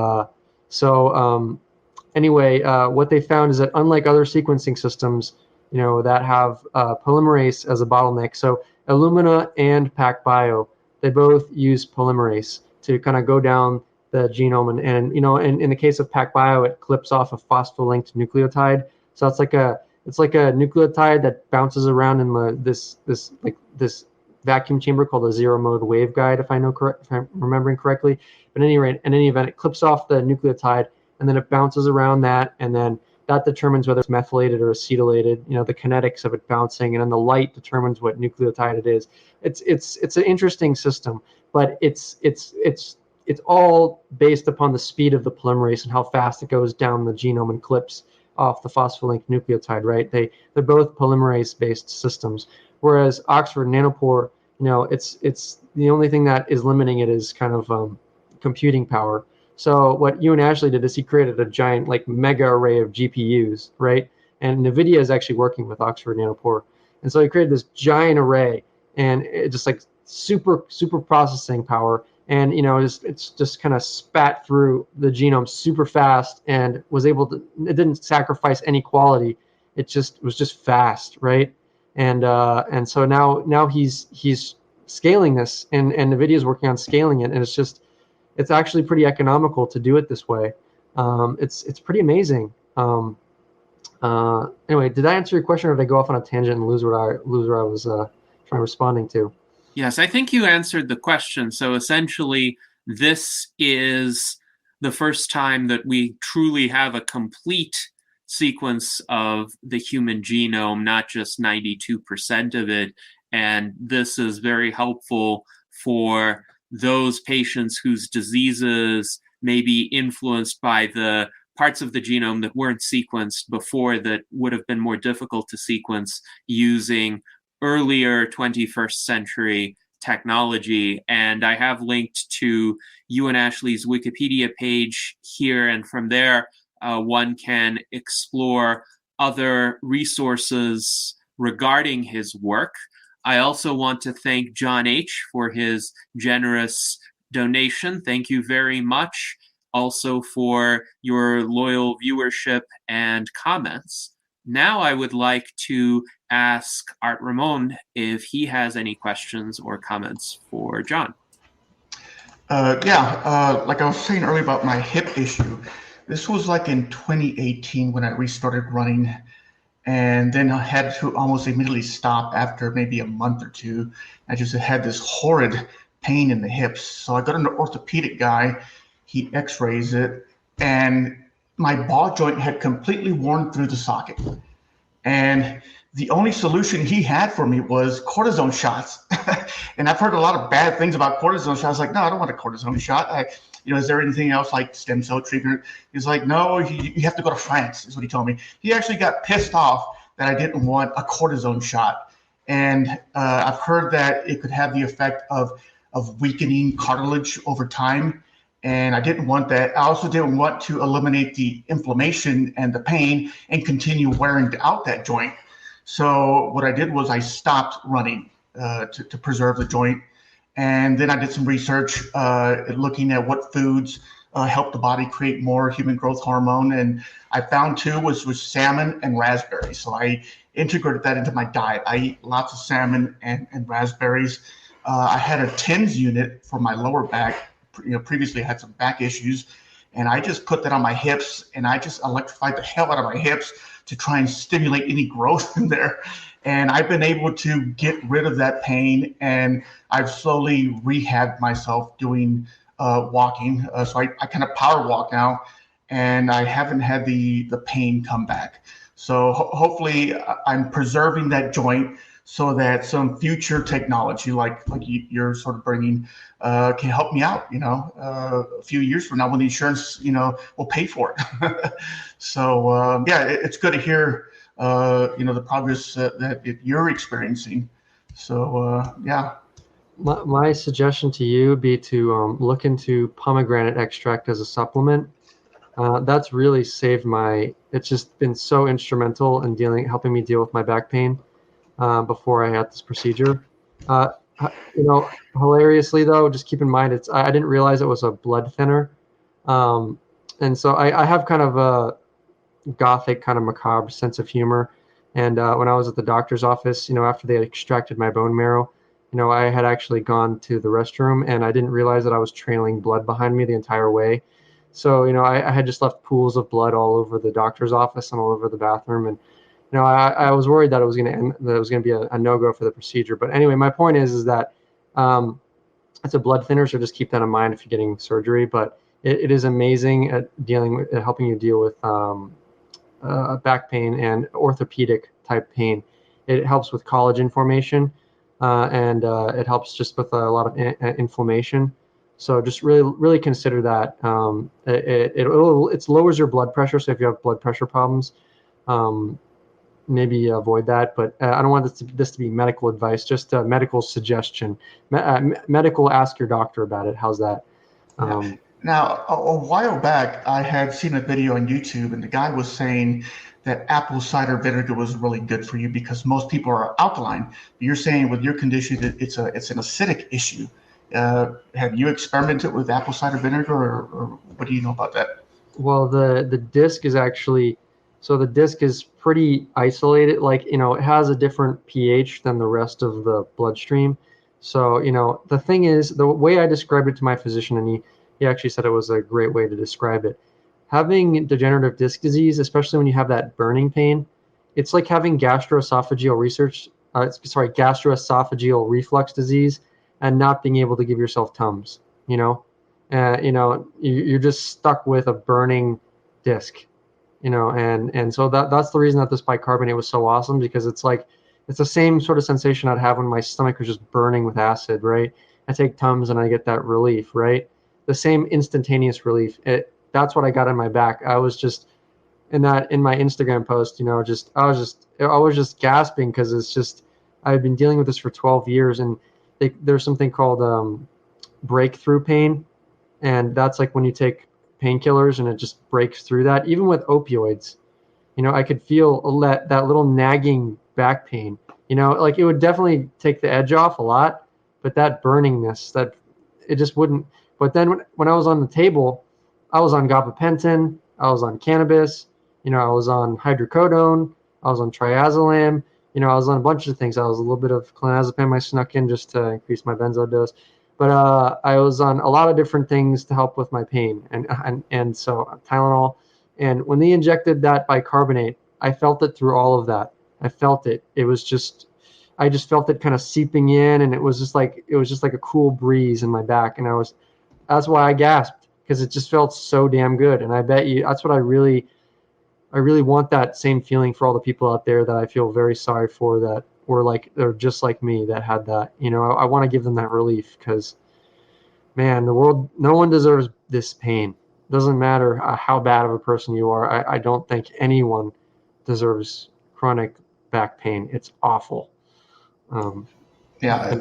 anyway, what they found is that unlike other sequencing systems, that have polymerase as a bottleneck, so Illumina and PacBio, they both use polymerase to kind of go down the genome, and in the case of PacBio, it clips off a phospholinked nucleotide. So it's like a nucleotide that bounces around in this vacuum chamber called a zero mode waveguide, if I'm remembering correctly. But in any event, it clips off the nucleotide, and then it bounces around that, and then that determines whether it's methylated or acetylated. The kinetics of it bouncing, and then the light determines what nucleotide it is. It's an interesting system, but it's all based upon the speed of the polymerase and how fast it goes down the genome and clips off the phospholinked nucleotide, right? They're both polymerase-based systems. Whereas Oxford Nanopore, it's the only thing that is limiting it is kind of computing power. So what you and Ashley did is he created a giant, mega array of GPUs, right? And NVIDIA is actually working with Oxford Nanopore. And so he created this giant array, and it just super processing power. And it's just kind of spat through the genome super fast, and was able to. It didn't sacrifice any quality. It was just fast, right? And so now he's scaling this, and NVIDIA is working on scaling it, and it's actually pretty economical to do it this way. It's pretty amazing. Anyway, did I answer your question, or did I go off on a tangent and lose what I was responding to? Yes, I think you answered the question. So essentially, this is the first time that we truly have a complete sequence of the human genome, not just 92% of it. And this is very helpful for those patients whose diseases may be influenced by the parts of the genome that weren't sequenced before that would have been more difficult to sequence using earlier 21st century technology. And I have linked to you and Ashley's Wikipedia page here, and from there one can explore other resources regarding his work. I also want to thank John H. for his generous donation. Thank you very much. Also for your loyal viewership and comments. Now I would like to ask Art Ramon if he has any questions or comments for John. Like I was saying earlier about my hip issue, this was like in 2018 when I restarted running, and then I had to almost immediately stop after maybe a month or two. I just had this horrid pain in the hips. So I got an orthopedic guy, he x-rays it, and my ball joint had completely worn through the socket. And the only solution he had for me was cortisone shots. And I've heard a lot of bad things about cortisone shots. I was like, no, I don't want a cortisone shot. Is there anything else like stem cell treatment? He's like, no, you have to go to France, is what he told me. He actually got pissed off that I didn't want a cortisone shot. And I've heard that it could have the effect of weakening cartilage over time. And I didn't want that. I also didn't want to eliminate the inflammation and the pain and continue wearing out that joint. So what I did was I stopped running to preserve the joint. And then I did some research looking at what foods help the body create more human growth hormone. And I found two was salmon and raspberries. So I integrated that into my diet. I eat lots of salmon and raspberries. I had a TENS unit for my lower back. Previously I had some back issues, and I just put that on my hips, and I just electrified the hell out of my hips to try and stimulate any growth in there. And I've been able to get rid of that pain, and I've slowly rehabbed myself doing walking. So I kind of power walk now, and I haven't had the pain come back. So hopefully I'm preserving that joint so that some future technology like you're sort of bringing can help me out, a few years from now when the insurance, will pay for it. So, it's good to hear, the progress that you're experiencing. So, My suggestion to you would be to look into pomegranate extract as a supplement. That's really saved it's just been so instrumental in helping me deal with my back pain before I had this procedure. Hilariously though, just keep in mind, I didn't realize it was a blood thinner. And so I have kind of a gothic, kind of macabre sense of humor. And when I was at the doctor's office, after they had extracted my bone marrow, I had actually gone to the restroom, and I didn't realize that I was trailing blood behind me the entire way. So, I had just left pools of blood all over the doctor's office and all over the bathroom. And, I was worried that it was going to be a no-go for the procedure. But anyway, my point is that it's a blood thinner, so just keep that in mind if you're getting surgery. But it is amazing at helping you deal with back pain and orthopedic type pain. It helps with collagen formation, and it helps just with a lot of inflammation. So just really consider that. It lowers your blood pressure. So if you have blood pressure problems, maybe avoid that. But I don't want this to be medical advice, just a medical suggestion. Medical, ask your doctor about it. How's that? Now, a while back, I had seen a video on YouTube, and the guy was saying that apple cider vinegar was really good for you because most people are alkaline. You're saying with your condition that it's an acidic issue. Have you experimented with apple cider vinegar, or what do you know about that? Well, the disc is actually, so the disc is pretty isolated. It has a different pH than the rest of the bloodstream. So, the thing is, the way I described it to my physician, and he actually said it was a great way to describe it. Having degenerative disc disease, especially when you have that burning pain, it's like having gastroesophageal reflux disease and not being able to give yourself Tums. You're just stuck with a burning disc. And so that's the reason that this bicarbonate was so awesome, because it's the same sort of sensation I'd have when my stomach was just burning with acid, right? I take Tums and I get that relief, right? the same instantaneous relief. That's what I got in my back. I was just in my Instagram post, I was just gasping because it's just, I've been dealing with this for 12 years, and there's something called breakthrough pain, and that's like when you take painkillers and it just breaks through that. Even with opioids, I could feel that little nagging back pain. Like it would definitely take the edge off a lot, but that burningness, that it just wouldn't. But then when I was on the table, I was on gabapentin, I was on cannabis, I was on hydrocodone, I was on triazolam, I was on a bunch of things. I was a little bit of clonazepam I snuck in just to increase my benzo dose. But I was on a lot of different things to help with my pain, and so Tylenol. And when they injected that bicarbonate, I felt it through all of that. I felt it. It was just, I just felt it kind of seeping in, and it was just like a cool breeze in my back. And that's why I gasped, because it just felt so damn good. And I bet you that's what I really want, that same feeling for all the people out there that I feel very sorry for, that they're just like me, that had that. I want to give them that relief, because, man, the world, no one deserves this pain. Doesn't matter how bad of a person you are. I don't think anyone deserves chronic back pain. It's awful. Yeah.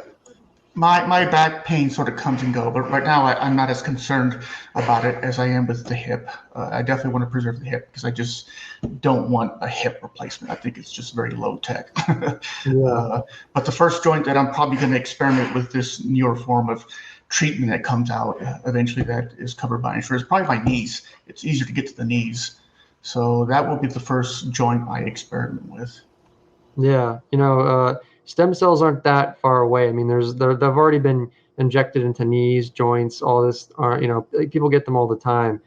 My back pain sort of comes and go, but right now I'm not as concerned about it as I am with the hip. I definitely want to preserve the hip, because I just don't want a hip replacement. I think it's just very low tech. Yeah. But the first joint that I'm probably going to experiment with, this newer form of treatment that comes out eventually that is covered by insurance, probably my knees. It's easier to get to the knees. So that will be the first joint I experiment with. Yeah. Stem cells aren't that far away. I mean, they've already been injected into knees, joints, all this. People get them all the time.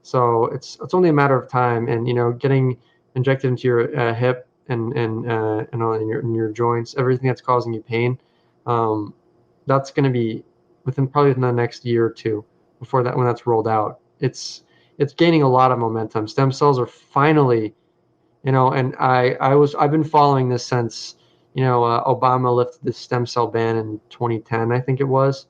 So it's only a matter of time. And getting injected into your hip and in your joints, everything that's causing you pain, that's going to be probably within the next year or two, before that, when that's rolled out. It's gaining a lot of momentum. Stem cells are finally, and I've been following this since Obama lifted the stem cell ban in 2010, I think it was.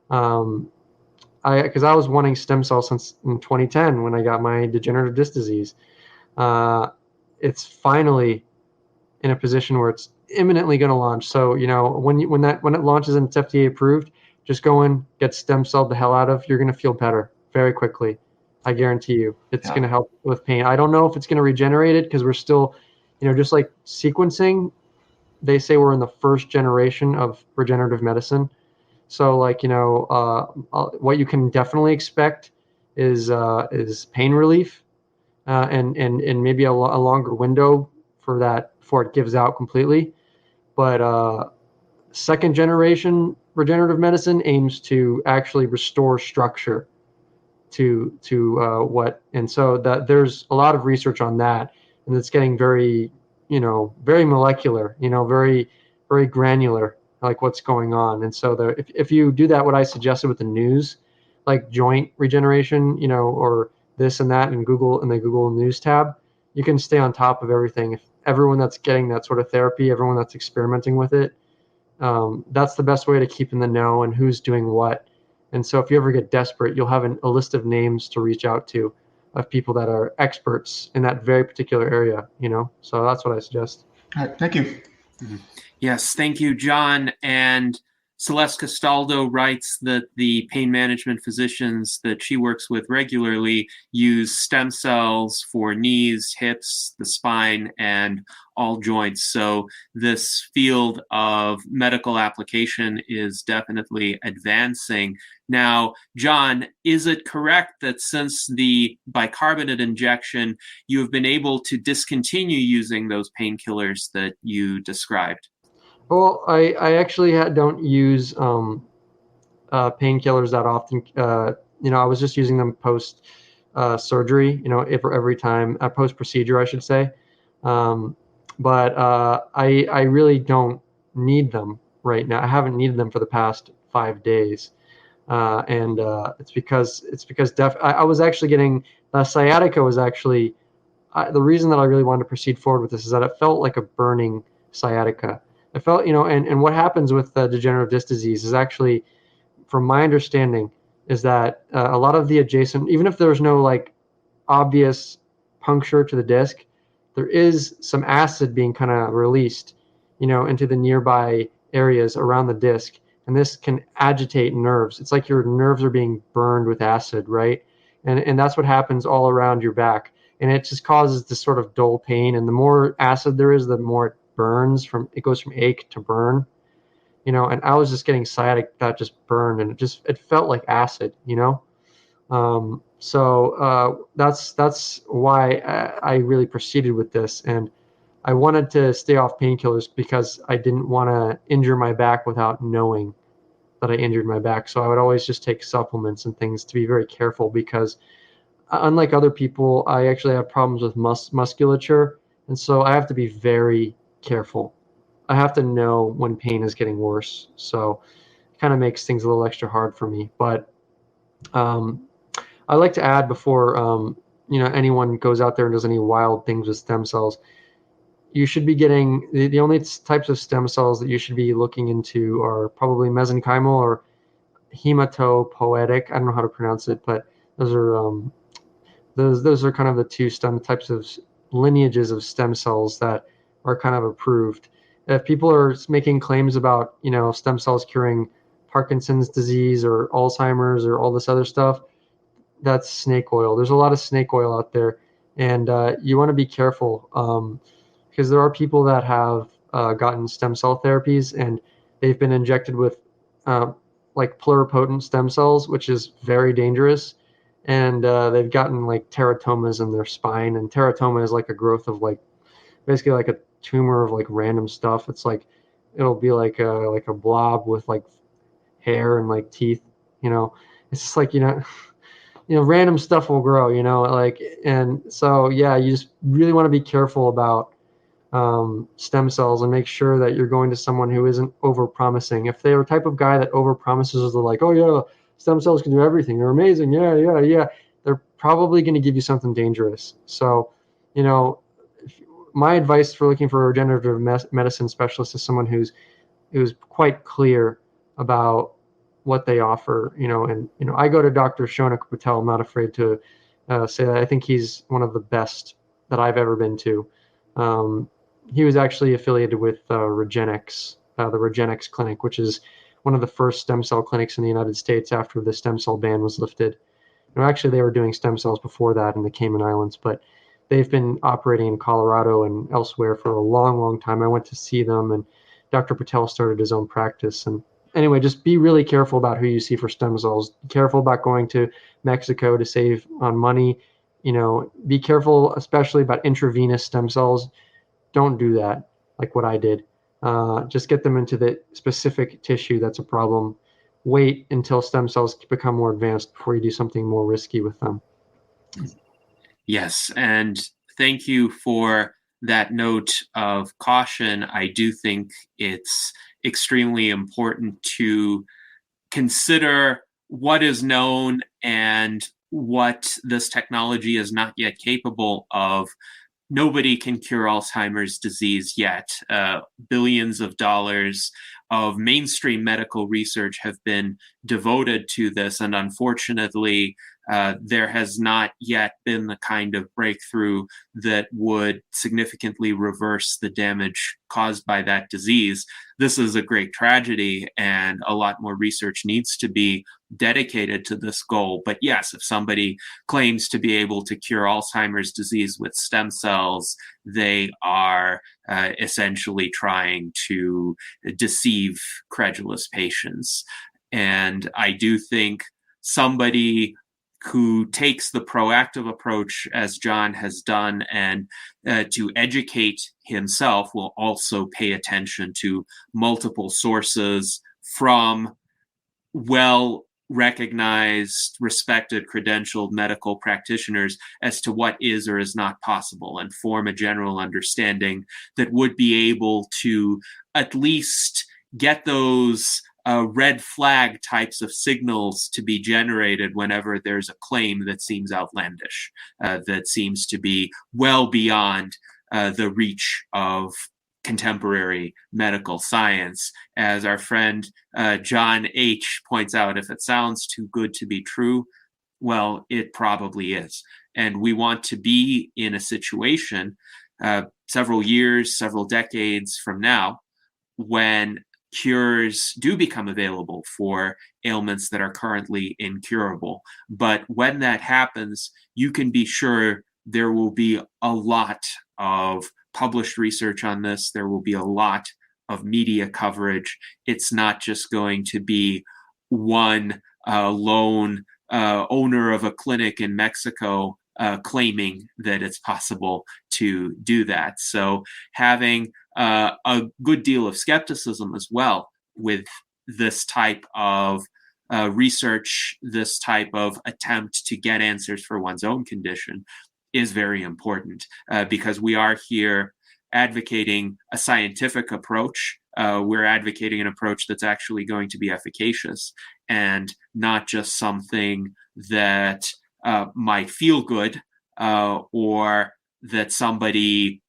Because I was wanting stem cells since in 2010 when I got my degenerative disc disease. It's finally in a position where it's imminently going to launch. So when it launches and it's FDA approved, just go in, get stem celled the hell out of. You're going to feel better very quickly. I guarantee you, it's going to help with pain. I don't know if it's going to regenerate it, because we're still, just like sequencing. They say we're in the first generation of regenerative medicine. So what you can definitely expect is pain relief, and maybe a longer window for that before it gives out completely. But second generation regenerative medicine aims to actually restore structure to what, and so that there's a lot of research on that, and it's getting very very molecular, very, very granular, like what's going on. And so if you do that, what I suggested with the news, like joint regeneration, or this and that in the Google News tab, you can stay on top of everything. If everyone that's getting that sort of therapy, everyone that's experimenting with it, that's the best way to keep in the know and who's doing what. And so if you ever get desperate, you'll have a list of names to reach out to, of people that are experts in that very particular area, So that's what I suggest. All right, thank you. Yes, thank you, John. And Celeste Castaldo writes that the pain management physicians that she works with regularly use stem cells for knees, hips, the spine, and all joints. So this field of medical application is definitely advancing. Now, John, is it correct that since the bicarbonate injection, you have been able to discontinue using those painkillers that you described? Well, I actually don't use painkillers that often. I was just using them post surgery, every time, post procedure, I should say. But I really don't need them right now. I haven't needed them for the past 5 days. And it's because I was actually getting sciatica was actually the reason that I really wanted to proceed forward with this is that it felt like a burning sciatica. I felt, and what happens with degenerative disc disease is actually, from my understanding, is that a lot of the adjacent, even if there's no like obvious puncture to the disc, there is some acid being kind of released, into the nearby areas around the disc. And this can agitate nerves. It's like your nerves are being burned with acid, right? And that's what happens all around your back. And it just causes this sort of dull pain. And the more acid there is, the more it burns it goes from ache to burn, and I was just getting sciatic that just burned, and it felt like acid, So that's why I really proceeded with this. And I wanted to stay off painkillers because I didn't want to injure my back without knowing that I injured my back. So I would always just take supplements and things to be very careful, because unlike other people, I actually have problems with musculature. And so I have to be very careful. I have to know when pain is getting worse. So it kind of makes things a little extra hard for me. But I like to add before anyone goes out there and does any wild things with stem cells, you should be getting the only types of stem cells that you should be looking into are probably mesenchymal or hematopoietic. I don't know how to pronounce it, but those are kind of the two types of lineages of stem cells that are kind of approved. If people are making claims about stem cells curing Parkinson's disease or Alzheimer's or all this other stuff, that's snake oil. There's a lot of snake oil out there, and you want to be careful because there are people that have gotten stem cell therapies, and they've been injected with like pluripotent stem cells, which is very dangerous. And they've gotten like teratomas in their spine, and teratoma is like a growth of like basically like a tumor of like random stuff. It's like it'll be like a blob with like hair and like teeth. It's just like random stuff will grow. And so yeah, you just really want to be careful about stem cells and make sure that you're going to someone who isn't over-promising. If they're the type of guy that over-promises, they're like, oh yeah, stem cells can do everything, they're amazing, yeah, they're probably going to give you something dangerous. So, my advice for looking for a regenerative medicine specialist is someone who's quite clear about what they offer. And I go to Dr. Shonak Patel. I'm not afraid to say that. I think he's one of the best that I've ever been to. He was actually affiliated with Regenix, the Regenix Clinic, which is one of the first stem cell clinics in the United States after the stem cell ban was lifted. Actually, they were doing stem cells before that in the Cayman Islands, but they've been operating in Colorado and elsewhere for a long, long time. I went to see them, and Dr. Patel started his own practice. And anyway, just be really careful about who you see for stem cells. Be careful about going to Mexico to save on money. Be careful, especially about intravenous stem cells. Don't do that like what I did. Just get them into the specific tissue that's a problem. Wait until stem cells become more advanced before you do something more risky with them. Yes, and thank you for that note of caution. I do think it's extremely important to consider what is known and what this technology is not yet capable of. Nobody can cure Alzheimer's disease yet. Billions of dollars of mainstream medical research have been devoted to this, and unfortunately, there has not yet been the kind of breakthrough that would significantly reverse the damage caused by that disease. This is a great tragedy, and a lot more research needs to be dedicated to this goal. But yes, if somebody claims to be able to cure Alzheimer's disease with stem cells, they are essentially trying to deceive credulous patients. And I do think somebody who takes the proactive approach, as John has done, and to educate himself, will also pay attention to multiple sources from well-recognized, respected, credentialed medical practitioners as to what is or is not possible, and form a general understanding that would be able to at least get those red flag types of signals to be generated whenever there's a claim that seems outlandish, that seems to be well beyond the reach of contemporary medical science. As our friend John H. points out, if it sounds too good to be true, well, it probably is. And we want to be in a situation several years, several decades from now, when cures do become available for ailments that are currently incurable. But when that happens, you can be sure there will be a lot of published research on this. There will be a lot of media coverage. It's not just going to be one lone owner of a clinic in Mexico claiming that it's possible to do that. So having a good deal of skepticism as well with this type of research, this type of attempt to get answers for one's own condition is very important because we are here advocating a scientific approach. We're advocating an approach that's actually going to be efficacious and not just something that might feel good or that somebody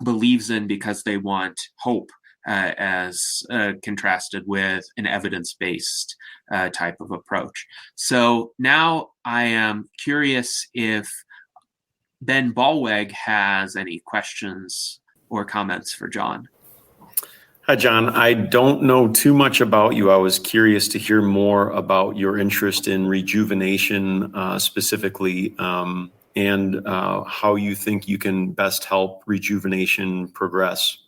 believes in because they want hope, as contrasted with an evidence-based type of approach. So now I am curious if Ben Ballweg has any questions or comments for John. Hi, John. I don't know too much about you. I was curious to hear more about your interest in rejuvenation specifically, and how you think you can best help rejuvenation progress.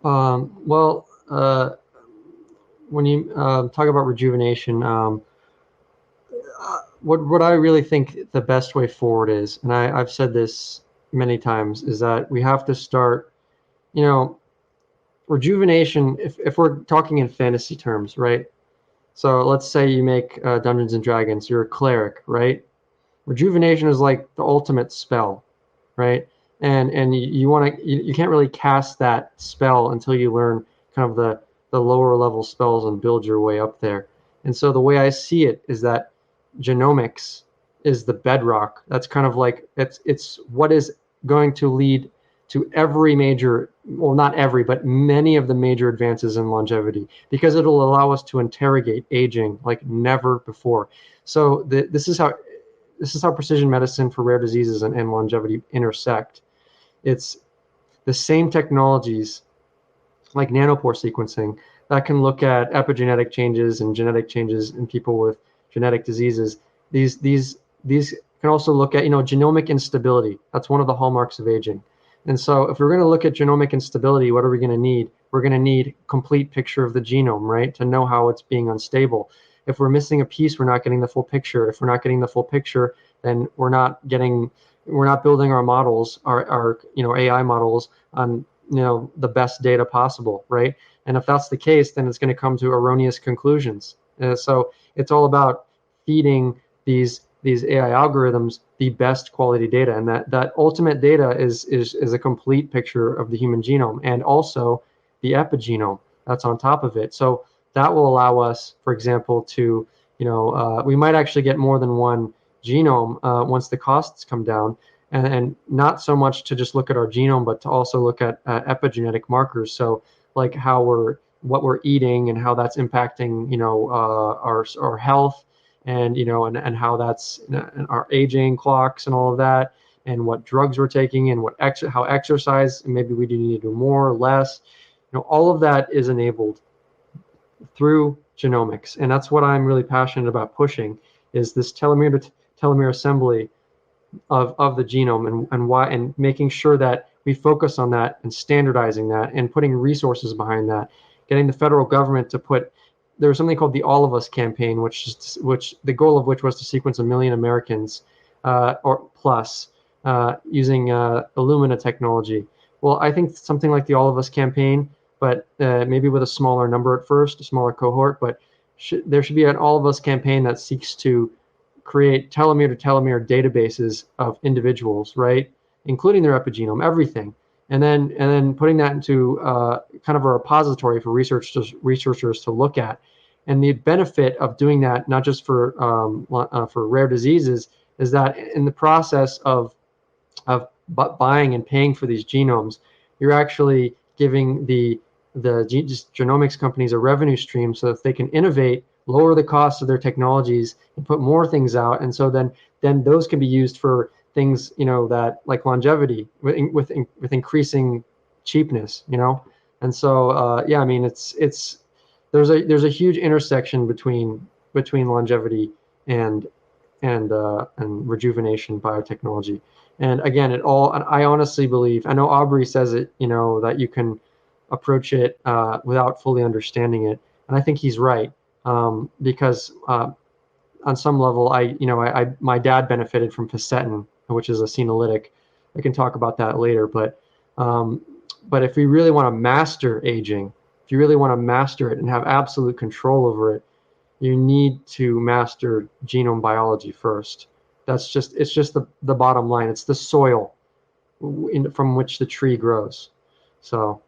Well, when you talk about rejuvenation, what I really think the best way forward is, and I've said this many times, is that we have to start, rejuvenation, if we're talking in fantasy terms, right? So let's say you make Dungeons and Dragons, you're a cleric, right? Rejuvenation is like the ultimate spell, right? And you can't really cast that spell until you learn kind of the lower level spells and build your way up there. And so the way I see it is that genomics is the bedrock. That's kind of like it's what is going to lead to every major, well, not every, but many of the major advances in longevity, because it'll allow us to interrogate aging like never before. So this is how precision medicine for rare diseases and longevity intersect. It's the same technologies like nanopore sequencing that can look at epigenetic changes and genetic changes in people with genetic diseases. These can also look at, genomic instability. That's one of the hallmarks of aging. And so if we're going to look at genomic instability, what are we going to need? We're going to need a complete picture of the genome, right? To know how it's being unstable. If we're missing a piece, we're not getting the full picture. If we're not getting the full picture, then we're not building our models, our AI models on, the best data possible, right? And if that's the case, then it's going to come to erroneous conclusions. So it's all about feeding these AI algorithms the best quality data, and that ultimate data is a complete picture of the human genome and also the epigenome that's on top of it. So that will allow us, for example, to we might actually get more than one genome once the costs come down, and not so much to just look at our genome, but to also look at epigenetic markers. So like what we're eating and how that's impacting our health. And and how that's our aging clocks and all of that, and what drugs we're taking, and how exercise, and maybe we do need to do more or less. All of that is enabled through genomics, and that's what I'm really passionate about pushing, is this telomere to telomere assembly of the genome, and making sure that we focus on that and standardizing that and putting resources behind that, getting the federal government to put. There was something called the All of Us campaign, which the goal of which was to sequence 1 million Americans or plus using Illumina technology. Well, I think something like the All of Us campaign, but maybe with a smaller number at first, a smaller cohort, but there should be an All of Us campaign that seeks to create telomere to telomere databases of individuals, right, including their epigenome, everything. And then putting that into kind of a repository for researchers to look at. And the benefit of doing that, not just for rare diseases, is that in the process of buying and paying for these genomes, you're actually giving the genomics companies a revenue stream so that they can innovate, lower the cost of their technologies, and put more things out. And so then those can be used for things, that like longevity with increasing cheapness, And so yeah, I mean, there's a huge intersection between longevity and rejuvenation biotechnology. And again, I honestly believe, I know Aubrey says it, that you can approach it without fully understanding it. And I think he's right, because on some level, my dad benefited from Fisetin, which is a senolytic. I can talk about that later, but if we really want to master aging, if you really want to master it and have absolute control over it, you need to master genome biology first. It's just the bottom line. It's the soil from which the tree grows. So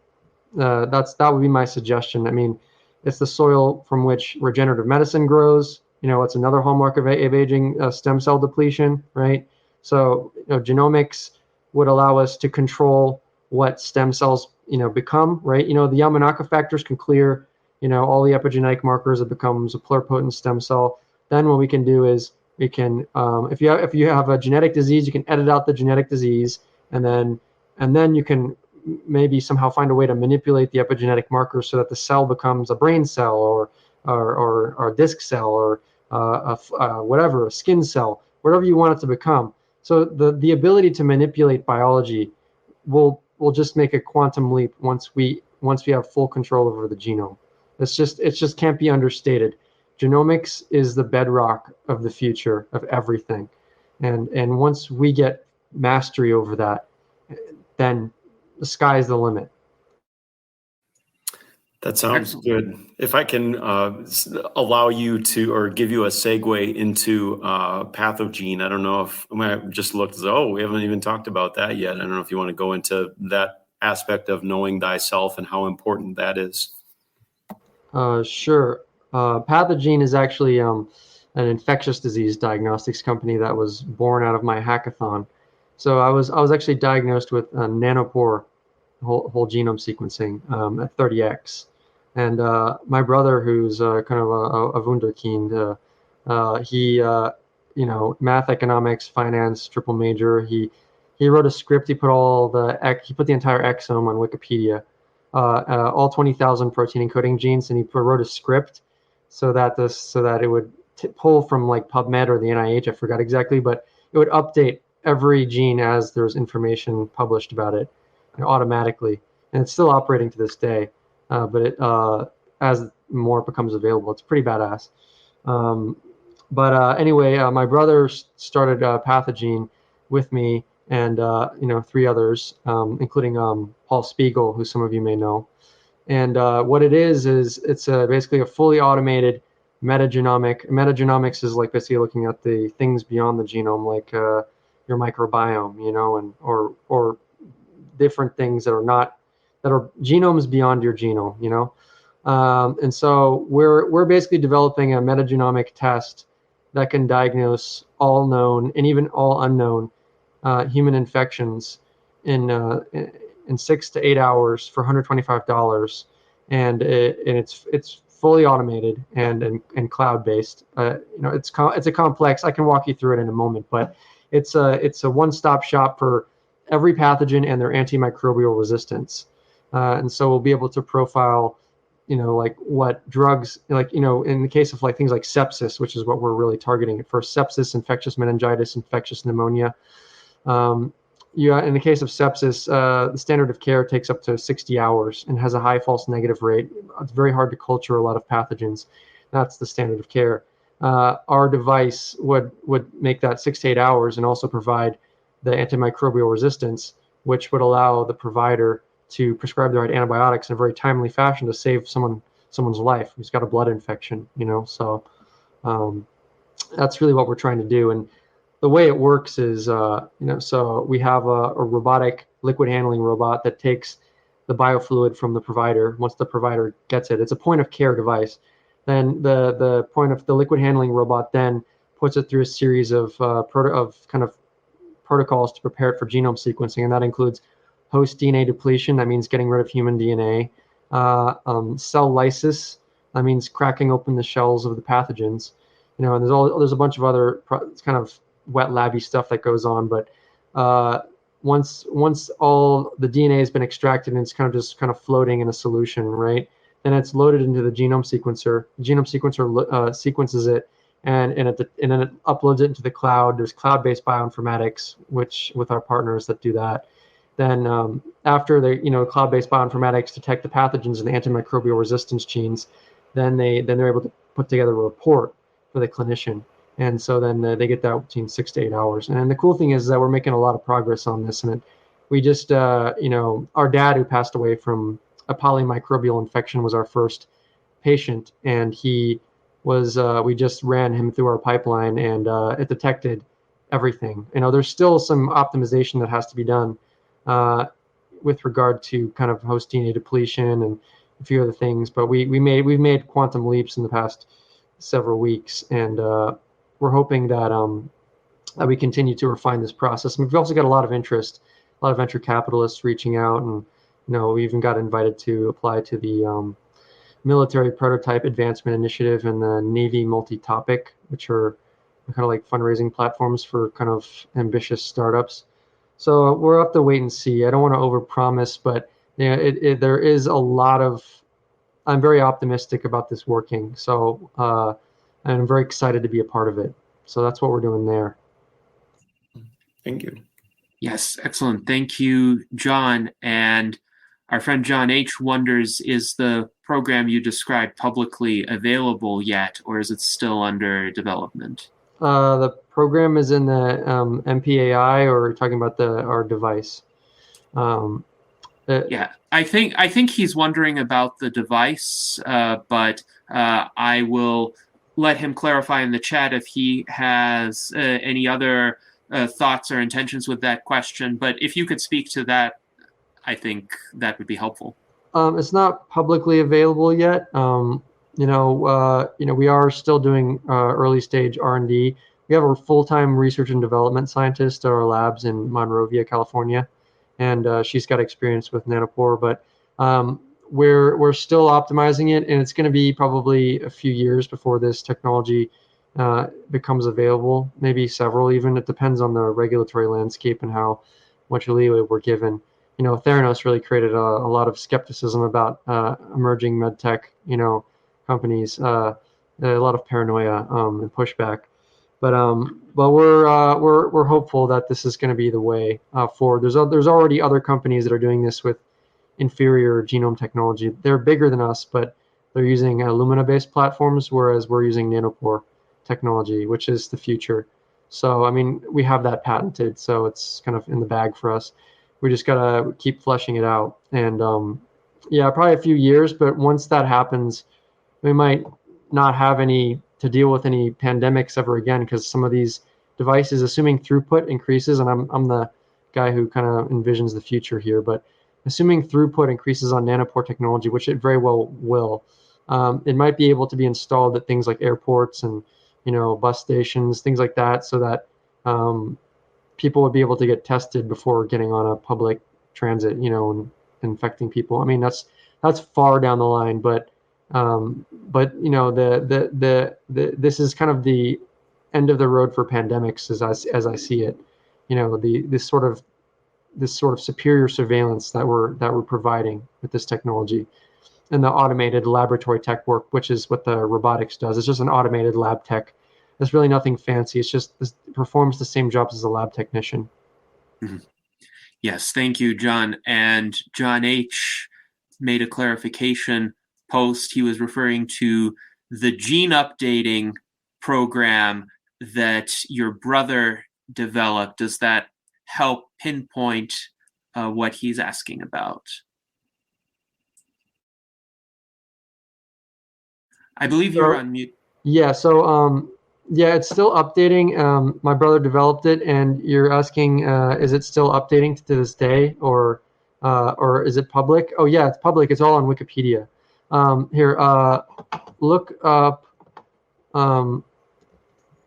that would be my suggestion. I mean, it's the soil from which regenerative medicine grows. It's another hallmark of aging, stem cell depletion, right? So genomics would allow us to control what stem cells become, right? The Yamanaka factors can clear all the epigenetic markers. It becomes a pluripotent stem cell. Then what we can do is we can, if you have a genetic disease, you can edit out the genetic disease, and then you can maybe somehow find a way to manipulate the epigenetic markers so that the cell becomes a brain cell or a disc cell or whatever, a skin cell, whatever you want it to become. So the ability to manipulate biology will just make a quantum leap once we have full control over the genome. It just can't be understated. Genomics is the bedrock of the future of everything, and once we get mastery over that, then the sky's the limit. That sounds good. If I can allow you to, or give you a segue into pathogene, I don't know if I just looked as we haven't even talked about that yet. I don't know if you want to go into that aspect of knowing thyself and how important that is. Sure. Pathogene is actually an infectious disease diagnostics company that was born out of my hackathon. So I was actually diagnosed with nanopore whole genome sequencing at 30x. And my brother, who's kind of a wunderkind, he math, economics, finance, triple major. He wrote a script. He put the entire exome on Wikipedia, all 20,000 protein encoding genes, and he wrote a script so that it would pull from like PubMed or the NIH. I forgot exactly, but it would update every gene as there's information published about it automatically, and it's still operating to this day. But it as more becomes available, it's pretty badass. But anyway, my brother started Pathogene with me and 3 others, including Paul Spiegel, who some of you may know. And what it is it's basically a fully automated metagenomic. Metagenomics is like basically looking at the things beyond the genome, like your microbiome, and or different things that are genomes beyond your genome, and so we're basically developing a metagenomic test that can diagnose all known and even all unknown human infections in 6 to 8 hours for $125, and it's fully automated and cloud based. It's a complex. I can walk you through it in a moment, but it's a one-stop shop for every pathogen and their antimicrobial resistance. And so we'll be able to profile, like what drugs, like, in the case of like things like sepsis, which is what we're really targeting at first, sepsis, infectious meningitis, infectious pneumonia. In the case of sepsis, the standard of care takes up to 60 hours and has a high false negative rate. It's very hard to culture a lot of pathogens. That's the standard of care. Our device would make that 6 to 8 hours and also provide the antimicrobial resistance, which would allow the provider to prescribe the right antibiotics in a very timely fashion to save someone's life who's got a blood infection. So that's really what we're trying to do. And the way it works is, so we have a robotic liquid handling robot that takes the biofluid from the provider. Once the provider gets it, it's a point of care device. Then the liquid handling robot then puts it through a series of kind of protocols to prepare it for genome sequencing, and that includes host DNA depletion. That means getting rid of human DNA. Cell lysis. That means cracking open the shells of the pathogens. And there's a bunch of other kind of wet labby stuff that goes on. But once all the DNA has been extracted and it's kind of floating in a solution, right? Then it's loaded into the genome sequencer. The genome sequencer sequences it, and then it uploads it into the cloud. There's cloud-based bioinformatics, which with our partners that do that. Then after the cloud-based bioinformatics detect the pathogens and the antimicrobial resistance genes, then they're able to put together a report for the clinician. And so then they get that between 6 to 8 hours. And the cool thing is that we're making a lot of progress on this. And we just, our dad who passed away from a polymicrobial infection was our first patient, and he was, we just ran him through our pipeline, and it detected everything. There's still some optimization that has to be done with regard to kind of host DNA depletion and a few other things, but we've made quantum leaps in the past several weeks, and we're hoping that that we continue to refine this process. And we've also got a lot of interest, a lot of venture capitalists reaching out, and we even got invited to apply to the Military Prototype Advancement Initiative and the Navy Multi-Topic, which are kind of like fundraising platforms for kind of ambitious startups. So we'll have to wait and see. I don't want to overpromise, but there is a lot of. I'm very optimistic about this working. So and I'm very excited to be a part of it. So that's what we're doing there. Thank you. Yes, excellent. Thank you, John. And our friend John H. wonders, is the program you described publicly available yet, or is it still under development? The program is in the MPAI, or talking about our device. Yeah, I think he's wondering about the device, but I will let him clarify in the chat if he has any other thoughts or intentions with that question. But if you could speak to that, I think that would be helpful. It's not publicly available yet. We are still doing early stage R&D. We have a full-time research and development scientist at our labs in Monrovia, California, and she's got experience with nanopore. But we're still optimizing it, and it's going to be probably a few years before this technology becomes available. Maybe several even. It depends on the regulatory landscape and how much leeway we're given. Theranos really created a lot of skepticism about emerging medtech, companies, a lot of paranoia and pushback. But we're hopeful that this is going to be the way forward. There's already other companies that are doing this with inferior genome technology. They're bigger than us, but they're using Illumina-based platforms, whereas we're using nanopore technology, which is the future. So, we have that patented, so it's kind of in the bag for us. We just got to keep fleshing it out. And probably a few years, but once that happens, we might not have to deal with any pandemics ever again, because some of these devices, assuming throughput increases, and I'm the guy who kind of envisions the future here, but assuming throughput increases on nanopore technology, which it very well will, it might be able to be installed at things like airports and bus stations, things like that, so that people would be able to get tested before getting on a public transit, and infecting people. That's far down the line, but this is kind of the end of the road for pandemics as I see it. This sort of superior surveillance that we're providing with this technology, and the automated laboratory tech work, which is what the robotics does. It's just an automated lab tech. There's really nothing fancy. It's just it performs the same jobs as a lab technician. Mm-hmm. Yes, thank you, John. And John H. made a clarification post. He was referring to the gene updating program that your brother developed. Does that help pinpoint what he's asking about? I believe you're on mute. Yeah, so it's still updating. My brother developed it, and you're asking, is it still updating to this day, or is it public? Oh yeah, it's public. It's all on Wikipedia. Here, look up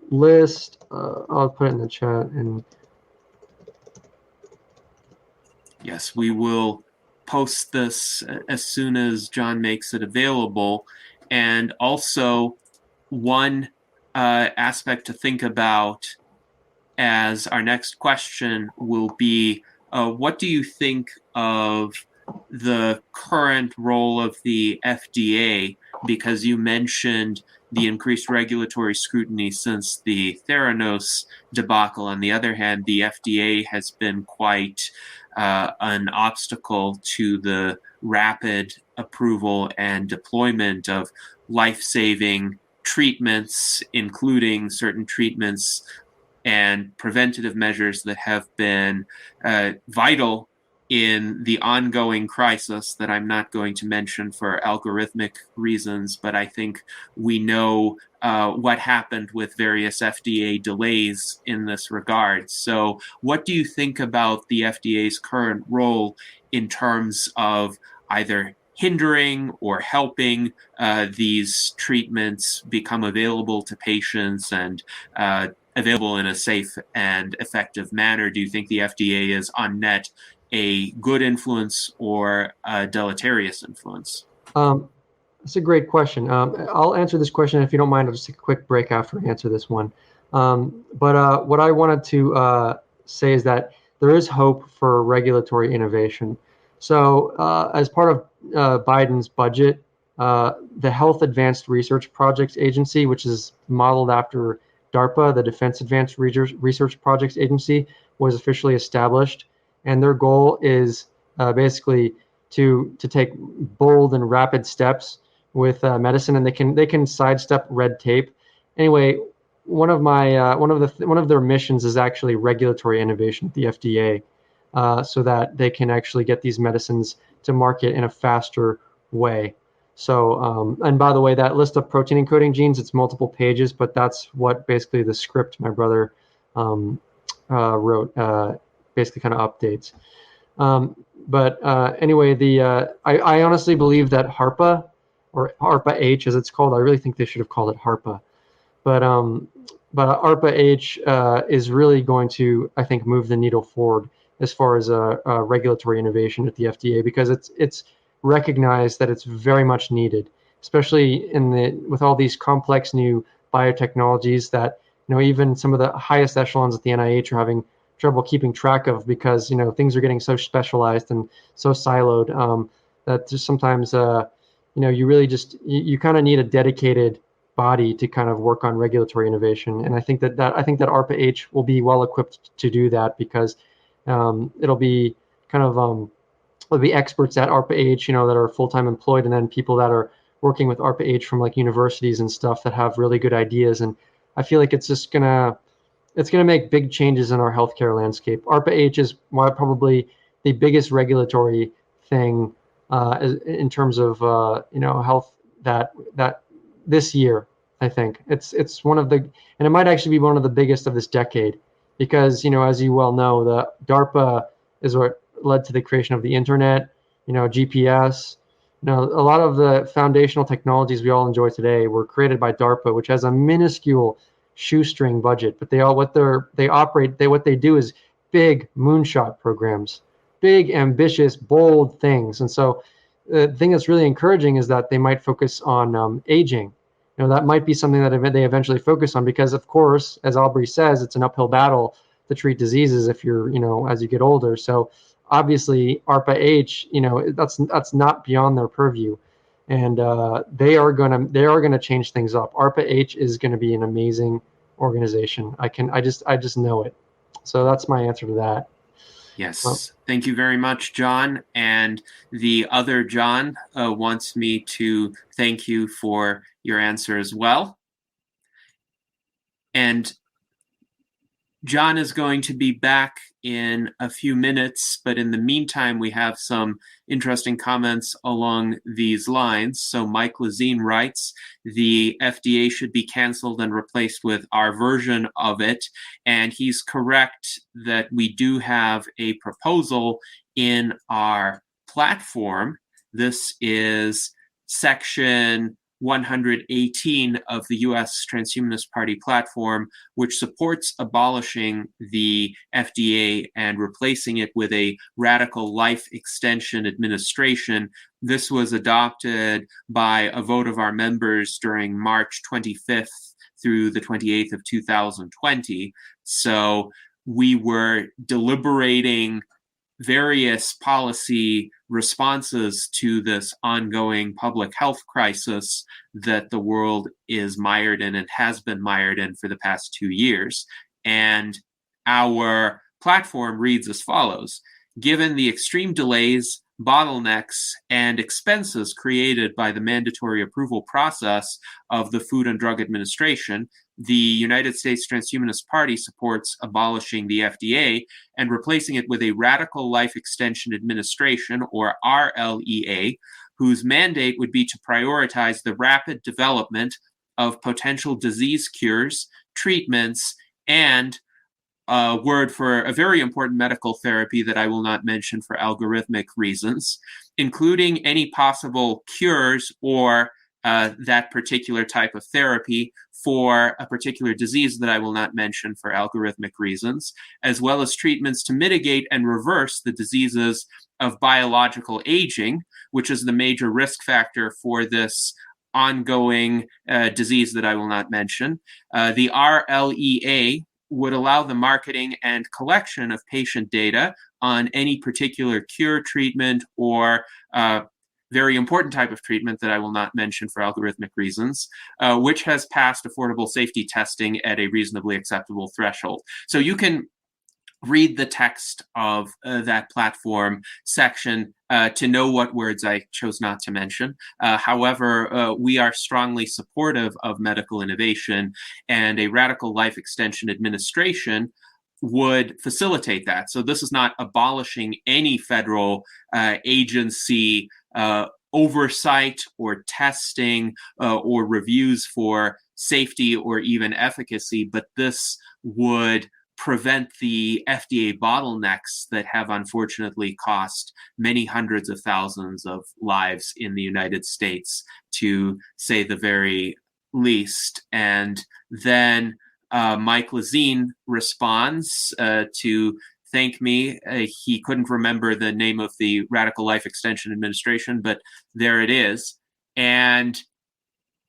list. I'll put it in the chat. And Yes, we will post this as soon as John makes it available. And also, one aspect to think about as our next question will be, what do you think of the current role of the FDA? Because you mentioned the increased regulatory scrutiny since the Theranos debacle. On the other hand, the FDA has been quite an obstacle to the rapid approval and deployment of life-saving treatments, including certain treatments and preventative measures that have been vital in the ongoing crisis that I'm not going to mention for algorithmic reasons, but I think we know what happened with various FDA delays in this regard. So what do you think about the FDA's current role in terms of either hindering or helping these treatments become available to patients and available in a safe and effective manner? Do you think the FDA is on net a good influence or a deleterious influence? That's a great question. I'll answer this question. If you don't mind, I'll just take a quick break after I answer this one. But what I wanted to say is that there is hope for regulatory innovation. So as part of Biden's budget, the Health Advanced Research Projects Agency, which is modeled after DARPA, the Defense Advanced Research Projects Agency, was officially established. And their goal is basically to take bold and rapid steps with medicine, and they can sidestep red tape. Anyway, one of their missions is actually regulatory innovation at the FDA, so that they can actually get these medicines to market in a faster way. So, and by the way, that list of protein encoding genes, it's multiple pages, but that's what basically the script my brother wrote basically kind of updates. But anyway, I honestly believe that HARPA, or ARPA-H as it's called, I really think they should have called it HARPA. But ARPA-H is really going to, I think, move the needle forward as far as regulatory innovation at the FDA, because it's recognized that it's very much needed, especially with all these complex new biotechnologies that even some of the highest echelons at the NIH are having trouble keeping track of, because things are getting so specialized and so siloed that just sometimes you really just you kind of need a dedicated body to kind of work on regulatory innovation. And I think that ARPA-H will be well equipped to do that, because it'll be kind of there'll be experts at ARPA-H that are full-time employed, and then people that are working with ARPA-H from like universities and stuff that have really good ideas. And I feel like it's gonna make big changes in our healthcare landscape. ARPA-H is probably the biggest regulatory thing in terms of health that this year. I think it's one of the, and it might actually be one of the biggest of this decade, because as you well know, the DARPA is what led to the creation of the internet, GPS. A lot of the foundational technologies we all enjoy today were created by DARPA, which has a minuscule shoestring budget, but what they do is big moonshot programs, big, ambitious, bold things. And so the thing that's really encouraging is that they might focus on aging. That might be something that they eventually focus on, because of course, as Aubrey says, it's an uphill battle to treat diseases if you're, as you get older. So obviously ARPA-H, that's not beyond their purview. And they are gonna change things up. ARPA-H is gonna be an amazing organization. I just know it. So that's my answer to that. Yes, thank you very much, John. And the other John wants me to thank you for your answer as well. And John is going to be back in a few minutes, but in the meantime, we have some interesting comments along these lines. So Mike Lazine writes, the FDA should be canceled and replaced with our version of it. And he's correct that we do have a proposal in our platform. This is section 118 of the U.S. Transhumanist Party platform, which supports abolishing the FDA and replacing it with a radical life extension administration. This was adopted by a vote of our members during March 25th through the 28th of 2020. So we were deliberating various policy responses to this ongoing public health crisis that the world is mired in and has been mired in for the past 2 years. And our platform reads as follows: given the extreme delays, bottlenecks, and expenses created by the mandatory approval process of the Food and Drug Administration, the United States Transhumanist Party supports abolishing the FDA and replacing it with a Radical Life Extension Administration, or RLEA, whose mandate would be to prioritize the rapid development of potential disease cures, treatments, and a word for a very important medical therapy that I will not mention for algorithmic reasons, including any possible cures or that particular type of therapy for a particular disease that I will not mention for algorithmic reasons, as well as treatments to mitigate and reverse the diseases of biological aging, which is the major risk factor for this ongoing disease that I will not mention. The RLEA would allow the marketing and collection of patient data on any particular cure, treatment, or very important type of treatment that I will not mention for algorithmic reasons, which has passed affordable safety testing at a reasonably acceptable threshold. So you can read the text of that platform section to know what words I chose not to mention. However, we are strongly supportive of medical innovation, and a Radical Life Extension Administration would facilitate that. So this is not abolishing any federal agency oversight or testing or reviews for safety or even efficacy, but this would prevent the FDA bottlenecks that have unfortunately cost many hundreds of thousands of lives in the United States, to say the very least. And then Mike Lazine responds to thank me. He couldn't remember the name of the Radical Life Extension Administration, but there it is. And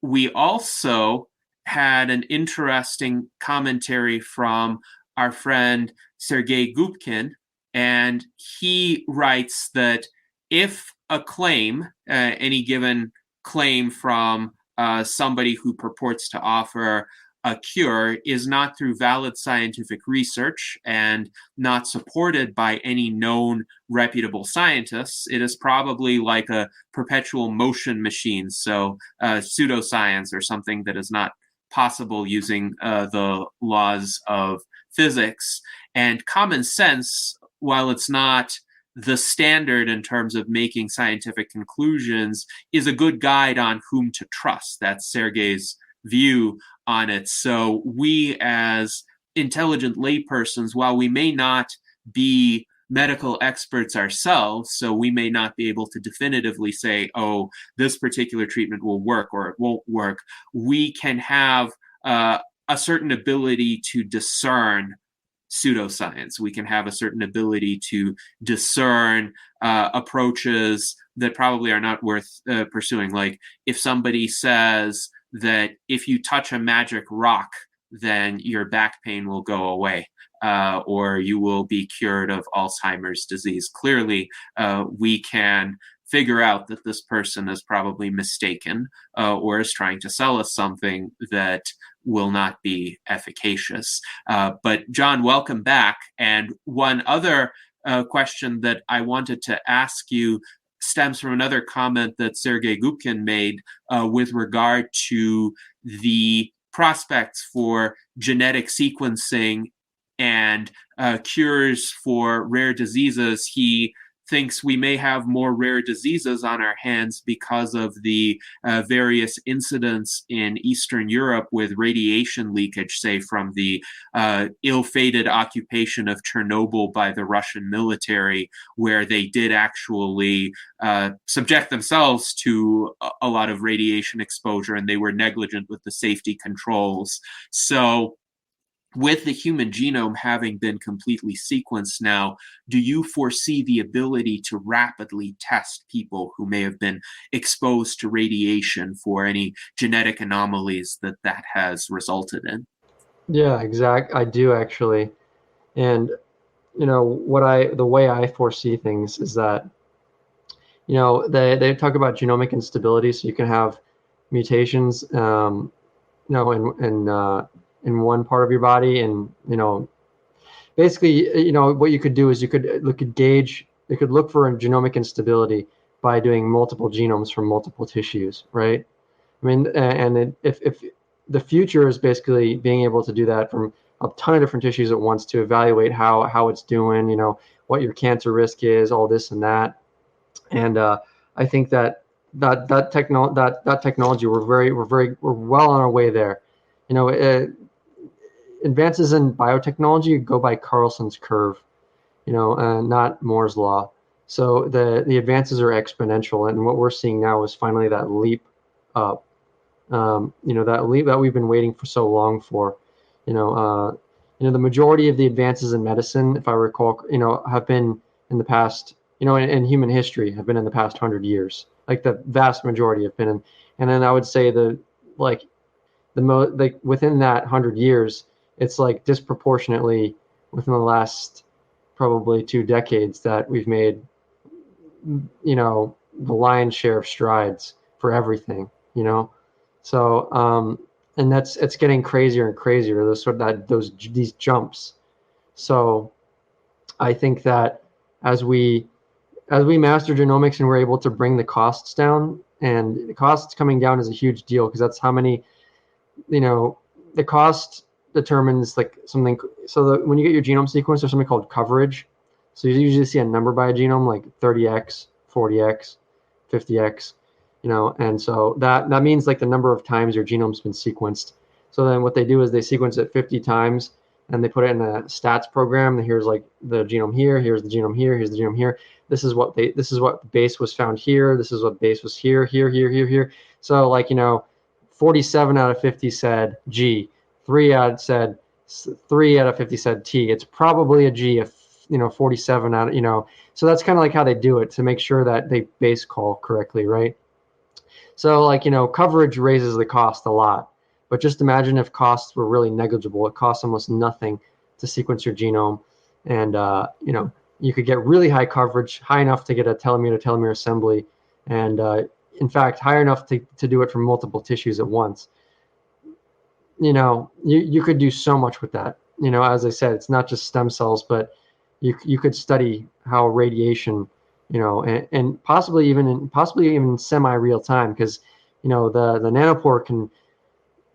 we also had an interesting commentary from our friend Sergei Gubkin, and he writes that if a claim, any given claim from somebody who purports to offer a cure, is not through valid scientific research and not supported by any known reputable scientists, it is probably like a perpetual motion machine, so pseudoscience or something that is not possible using the laws of physics. And common sense, while it's not the standard in terms of making scientific conclusions, is a good guide on whom to trust. That's Sergei's view on it. So we, as intelligent laypersons, while we may not be medical experts ourselves, so we may not be able to definitively say, oh, this particular treatment will work or it won't work, we can have a certain ability to discern pseudoscience. We can have a certain ability to discern approaches that probably are not worth pursuing. Like if somebody says that if you touch a magic rock, then your back pain will go away, or you will be cured of Alzheimer's disease. Clearly, we can figure out that this person is probably mistaken or is trying to sell us something that will not be efficacious. But John, welcome back. And one other question that I wanted to ask you stems from another comment that Sergei Gubkin made with regard to the prospects for genetic sequencing and cures for rare diseases. He thinks we may have more rare diseases on our hands because of the various incidents in Eastern Europe with radiation leakage, say from the ill-fated occupation of Chernobyl by the Russian military, where they did actually subject themselves to a lot of radiation exposure, and they were negligent with the safety controls. So with the human genome having been completely sequenced now, do you foresee the ability to rapidly test people who may have been exposed to radiation for any genetic anomalies that has resulted in? Yeah, I do actually. And the way I foresee things is that, they talk about genomic instability, so you can have mutations, in one part of your body, and basically, what you could do is you could look for a genomic instability by doing multiple genomes from multiple tissues, right? I mean, and if the future is basically being able to do that from a ton of different tissues at once to evaluate how it's doing, what your cancer risk is, all this and that. And I think that technology, we're well on our way there. Advances in biotechnology go by Carlson's curve, not Moore's law. So the advances are exponential, and what we're seeing now is finally that leap up. That leap that we've been waiting for so long for. The majority of the advances in medicine, if I recall, have been in the past, in human history, have been in the past 100 years. Like the vast majority have been in, and then I would say within that 100 years, it's like disproportionately within the last probably 2 decades that we've made, the lion's share of strides for everything, So, and it's getting crazier and crazier, these jumps. So I think that as we master genomics and we're able to bring the costs down, and the costs coming down is a huge deal, because that's how many, the cost determines like something. So when you get your genome sequenced, there's something called coverage. So you usually see a number by a genome like 30x, 40x, 50x, and so that means like the number of times your genome's been sequenced. So then what they do is they sequence it 50 times and they put it in a stats program. And here's like the genome here, here's the genome here, here's the genome here. This is what base was found here. This is what base was here, here, here, here, here. So 47 out of 50 said G. 3 out of 50 said T. It's probably a G if 47 out of, so that's kind of like how they do it to make sure that they base call correctly, right? So coverage raises the cost a lot, but just imagine if costs were really negligible. It costs almost nothing to sequence your genome, and you could get really high coverage, high enough to get a telomere-to-telomere assembly, and in fact high enough to do it from multiple tissues at once. You could do so much with that. As I said, it's not just stem cells, but you could study how radiation, and possibly even semi-real time, because the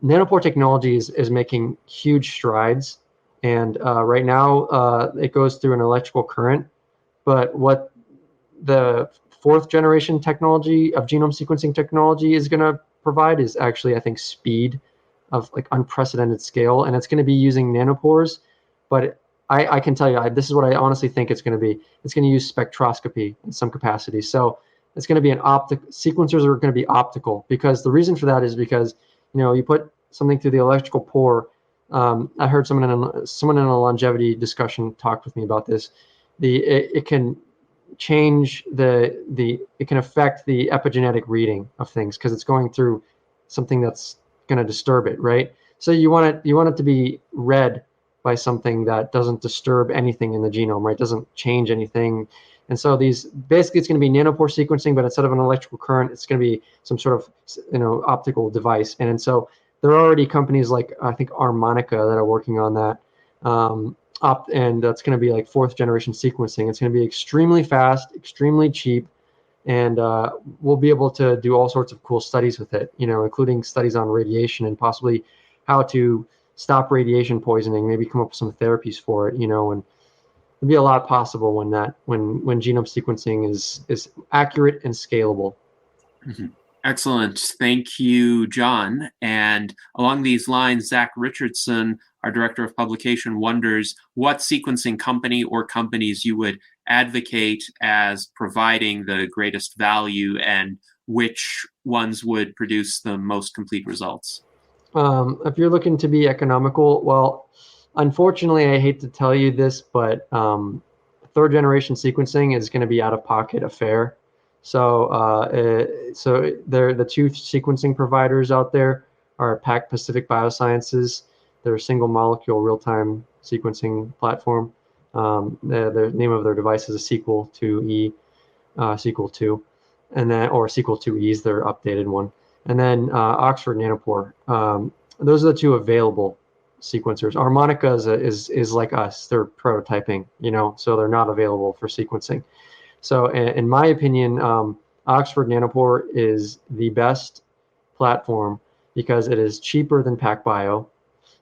nanopore technology is making huge strides, and right now it goes through an electrical current. But what the 4th generation technology of genome sequencing technology is going to provide is actually, I think, speed of like unprecedented scale, and it's going to be using nanopores. But I can tell you, this is what I honestly think it's going to be. It's going to use spectroscopy in some capacity. So it's going to be sequencers are going to be optical, because the reason for that is because you put something through the electrical pore. I heard someone in a longevity discussion talked with me about this. It can change it can affect the epigenetic reading of things, because it's going through something that's going to disturb it, right? So you want it to be read by something that doesn't disturb anything in the genome, right? Doesn't change anything. And so basically it's going to be nanopore sequencing, but instead of an electrical current, it's going to be some sort of optical device. And so there are already companies like, I think, Harmonica that are working on that. And that's going to be like 4th generation sequencing. It's going to be extremely fast, extremely cheap, and we'll be able to do all sorts of cool studies with it, including studies on radiation and possibly how to stop radiation poisoning, maybe come up with some therapies for it, and be a lot possible when genome sequencing is accurate and scalable. Mm-hmm. Excellent. Thank you, John. And along these lines, Zach Richardson, our Director of Publication, wonders what sequencing company or companies you would advocate as providing the greatest value and which ones would produce the most complete results. If you're looking to be economical, well, unfortunately, I hate to tell you this, but third generation sequencing is going to be out-of-pocket affair. So the two sequencing providers out there are Pacific Biosciences. They're a single molecule real-time sequencing platform. The name of their device is a Sequel 2E, Sequel 2, and then or Sequel 2E is their updated one. And then Oxford Nanopore. Those are the two available sequencers. Harmonica is like us. They're prototyping, so they're not available for sequencing. So in my opinion, Oxford Nanopore is the best platform because it is cheaper than PacBio.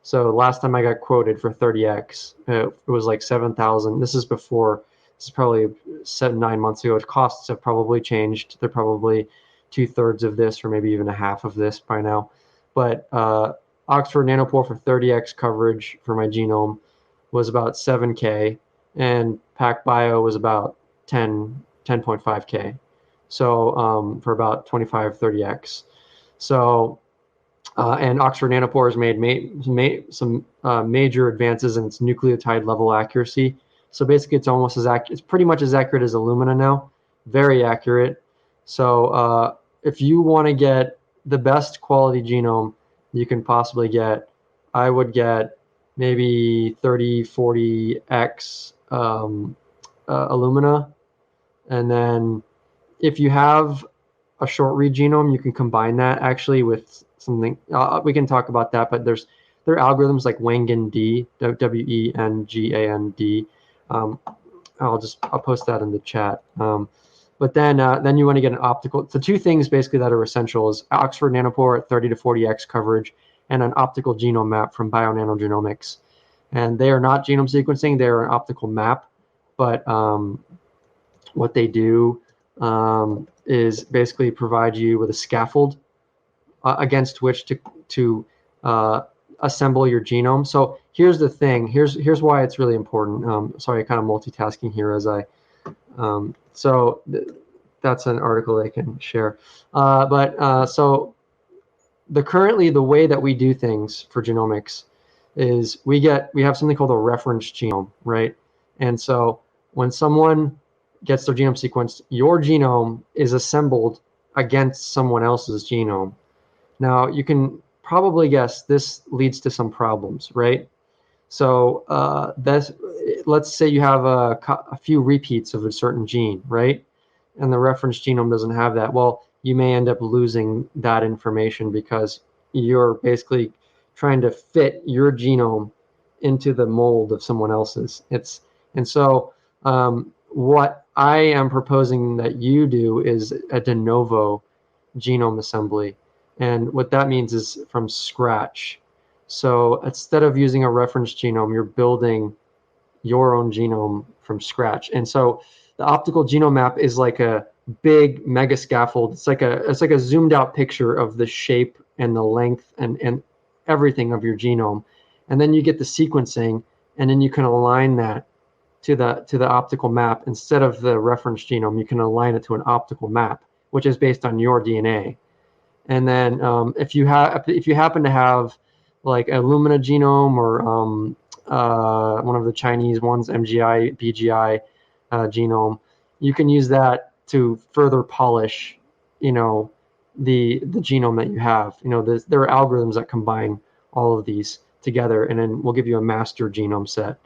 So last time I got quoted for 30x, it was like 7,000. This is probably 9 months ago. Costs have probably changed. They're probably 2/3 of this or maybe even a half of this by now. But Oxford Nanopore for 30x coverage for my genome was about 7K, and PacBio was about 10.5K. So for about 25-30x. So and Oxford Nanopore has made some major advances in its nucleotide level accuracy. So basically, it's almost it's pretty much as accurate as Illumina now. Very accurate. So if you want to get the best quality genome you can possibly get, I would get maybe 30-40x Illumina. And then if you have a short read genome, you can combine that actually with something. We can talk about that, but there are algorithms like WenGAN-D, WenGAN-D. I'll post that in the chat. But then you want to get an optical. The two things basically that are essential is Oxford Nanopore at 30-40x coverage and an optical genome map from Bionanogenomics. And they are not genome sequencing; they are an optical map. But what they do is basically provide you with a scaffold against which to assemble your genome. So here's the thing. Here's why it's really important. Sorry, kind of multitasking here as I. That's an article I can share. So currently the way that we do things for genomics is we have something called a reference genome, right? And so when someone gets their genome sequenced, your genome is assembled against someone else's genome. Now you can probably guess this leads to some problems, right? So let's say you have a few repeats of a certain gene, right? And the reference genome doesn't have that. Well, you may end up losing that information because you're basically trying to fit your genome into the mold of someone else's. What I am proposing that you do is a de novo genome assembly. And what that means is from scratch. So instead of using a reference genome, you're building your own genome from scratch. And so the optical genome map is like a big mega scaffold. It's like a zoomed out picture of the shape and the length and everything of your genome. And then you get the sequencing, and then you can align that to the optical map. Instead of the reference genome, you can align it to an optical map, which is based on your DNA. And then if you happen to have like a Illumina genome or one of the Chinese ones, MGI, BGI genome, you can use that to further polish, the genome that you have. There are algorithms that combine all of these together, and then we'll give you a master genome set.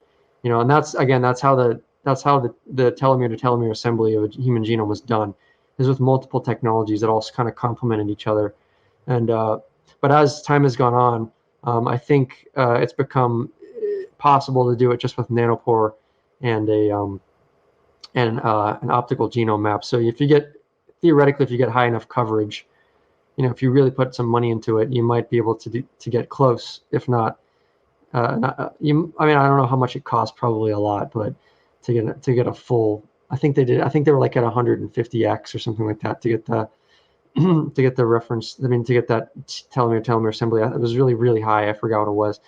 And that's how the telomere to telomere assembly of a human genome was done, is with multiple technologies that all kind of complemented each other. And but as time has gone on, I think it's become possible to do it just with nanopore and an optical genome map. So if you get high enough coverage, if you really put some money into it, you might be able to get close. If not, I don't know how much it costs. Probably a lot, but to get a full. I think they did. I think they were like at 150x or something like that to get the to get the reference. I mean, to get that telomere assembly. It was really, really high. I forgot what it was,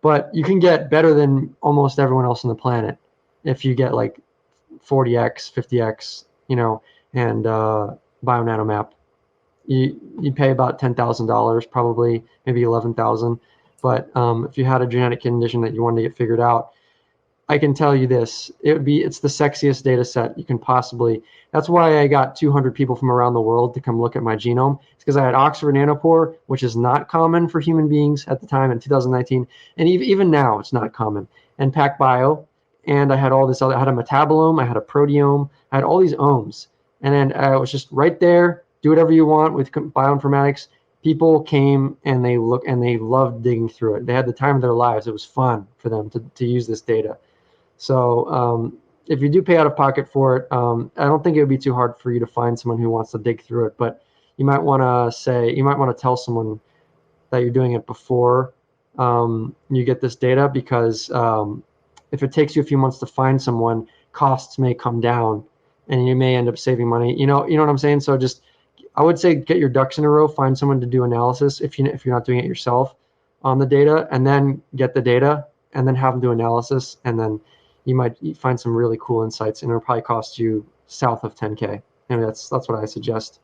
but you can get better than almost everyone else on the planet if you get like 40x, 50x, and bionanomap. You pay about $10,000, probably maybe 11,000. But if you had a genetic condition that you wanted to get figured out, I can tell you this: it's the sexiest data set you can possibly. That's why I got 200 people from around the world to come look at my genome. It's because I had Oxford Nanopore, which is not common for human beings at the time in 2019, and even now it's not common. And PacBio, and I had all this other. I had a metabolome, I had a proteome, I had all these ohms, and then I was just right there. Do whatever you want with bioinformatics. People came and they loved digging through it. They had the time of their lives. It was fun for them to use this data. So if you do pay out of pocket for it, I don't think it would be too hard for you to find someone who wants to dig through it. But you might want to tell someone that you're doing it before you get this data, because if it takes you a few months to find someone, costs may come down and you may end up saving money. You know what I'm saying? So I would say get your ducks in a row, find someone to do analysis if you're not doing it yourself on the data, and then get the data and then have them do analysis, and then you might find some really cool insights, and it'll probably cost you south of 10K. I mean, that's what I suggest.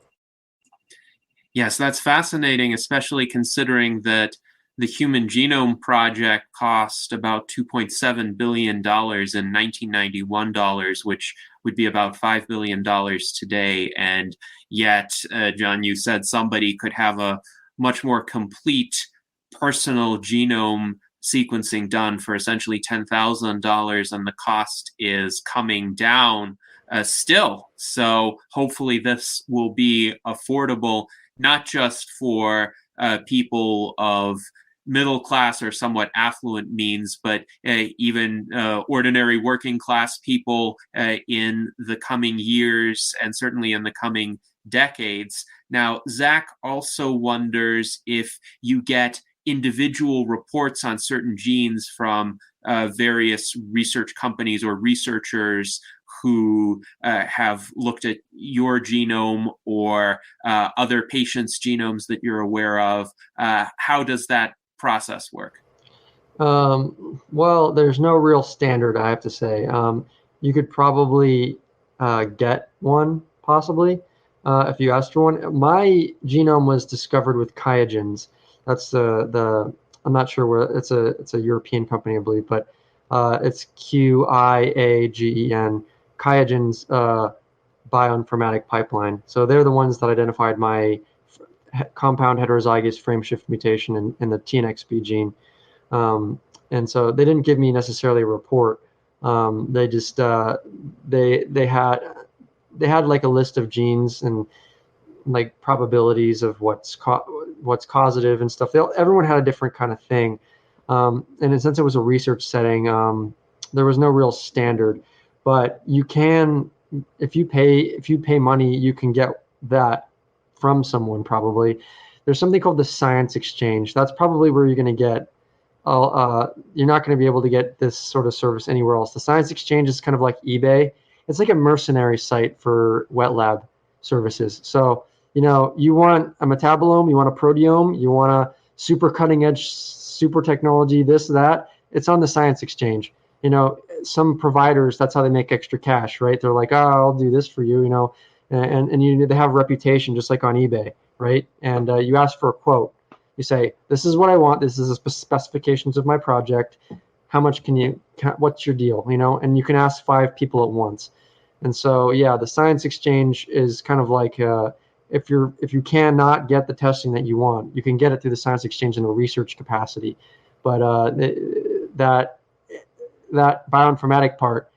Yes, that's fascinating, especially considering that the Human Genome Project cost about $2.7 billion in 1991 dollars, which would be about $5 billion today. And yet, John, you said somebody could have a much more complete personal genome sequencing done for essentially $10,000, and the cost is coming down still. So hopefully this will be affordable, not just for people of middle class or somewhat affluent means, but even ordinary working class people in the coming years, and certainly in the coming decades. Now, Zach also wonders if you get individual reports on certain genes from various research companies or researchers who have looked at your genome or other patients' genomes that you're aware of. How does that process work? Well, there's no real standard, I have to say. You could probably get one, possibly, if you asked for one. My genome was discovered with Qiagen's. That's I'm not sure where it's a European company, I believe, but it's Qiagen, Qiagen's bioinformatic pipeline. So they're the ones that identified my compound heterozygous frameshift mutation in the TNXB gene. And so they didn't give me necessarily a report. They just they had like a list of genes and like probabilities of what's causative and stuff. Everyone had a different kind of thing. And since it was a research setting, there was no real standard. But you can, if you pay money, you can get that from someone probably. There's something called the Science Exchange. That's probably where you're going to get. You're not going to be able to get this sort of service anywhere else. The Science Exchange is kind of like eBay. It's like a mercenary site for wet lab services. So, you want a metabolome, you want a proteome, you want a super cutting edge, super technology, this, that. It's on the Science Exchange. Some providers, that's how they make extra cash, right? They're like, I'll do this for you, and they have a reputation just like on eBay, right? And you ask for a quote. You say, this is what I want. This is the specifications of my project. How much what's your deal? And you can ask 5 people at once. And so, yeah, the Science Exchange is kind of like, if you cannot get the testing that you want, you can get it through the Science Exchange in a research capacity. But that bioinformatic part,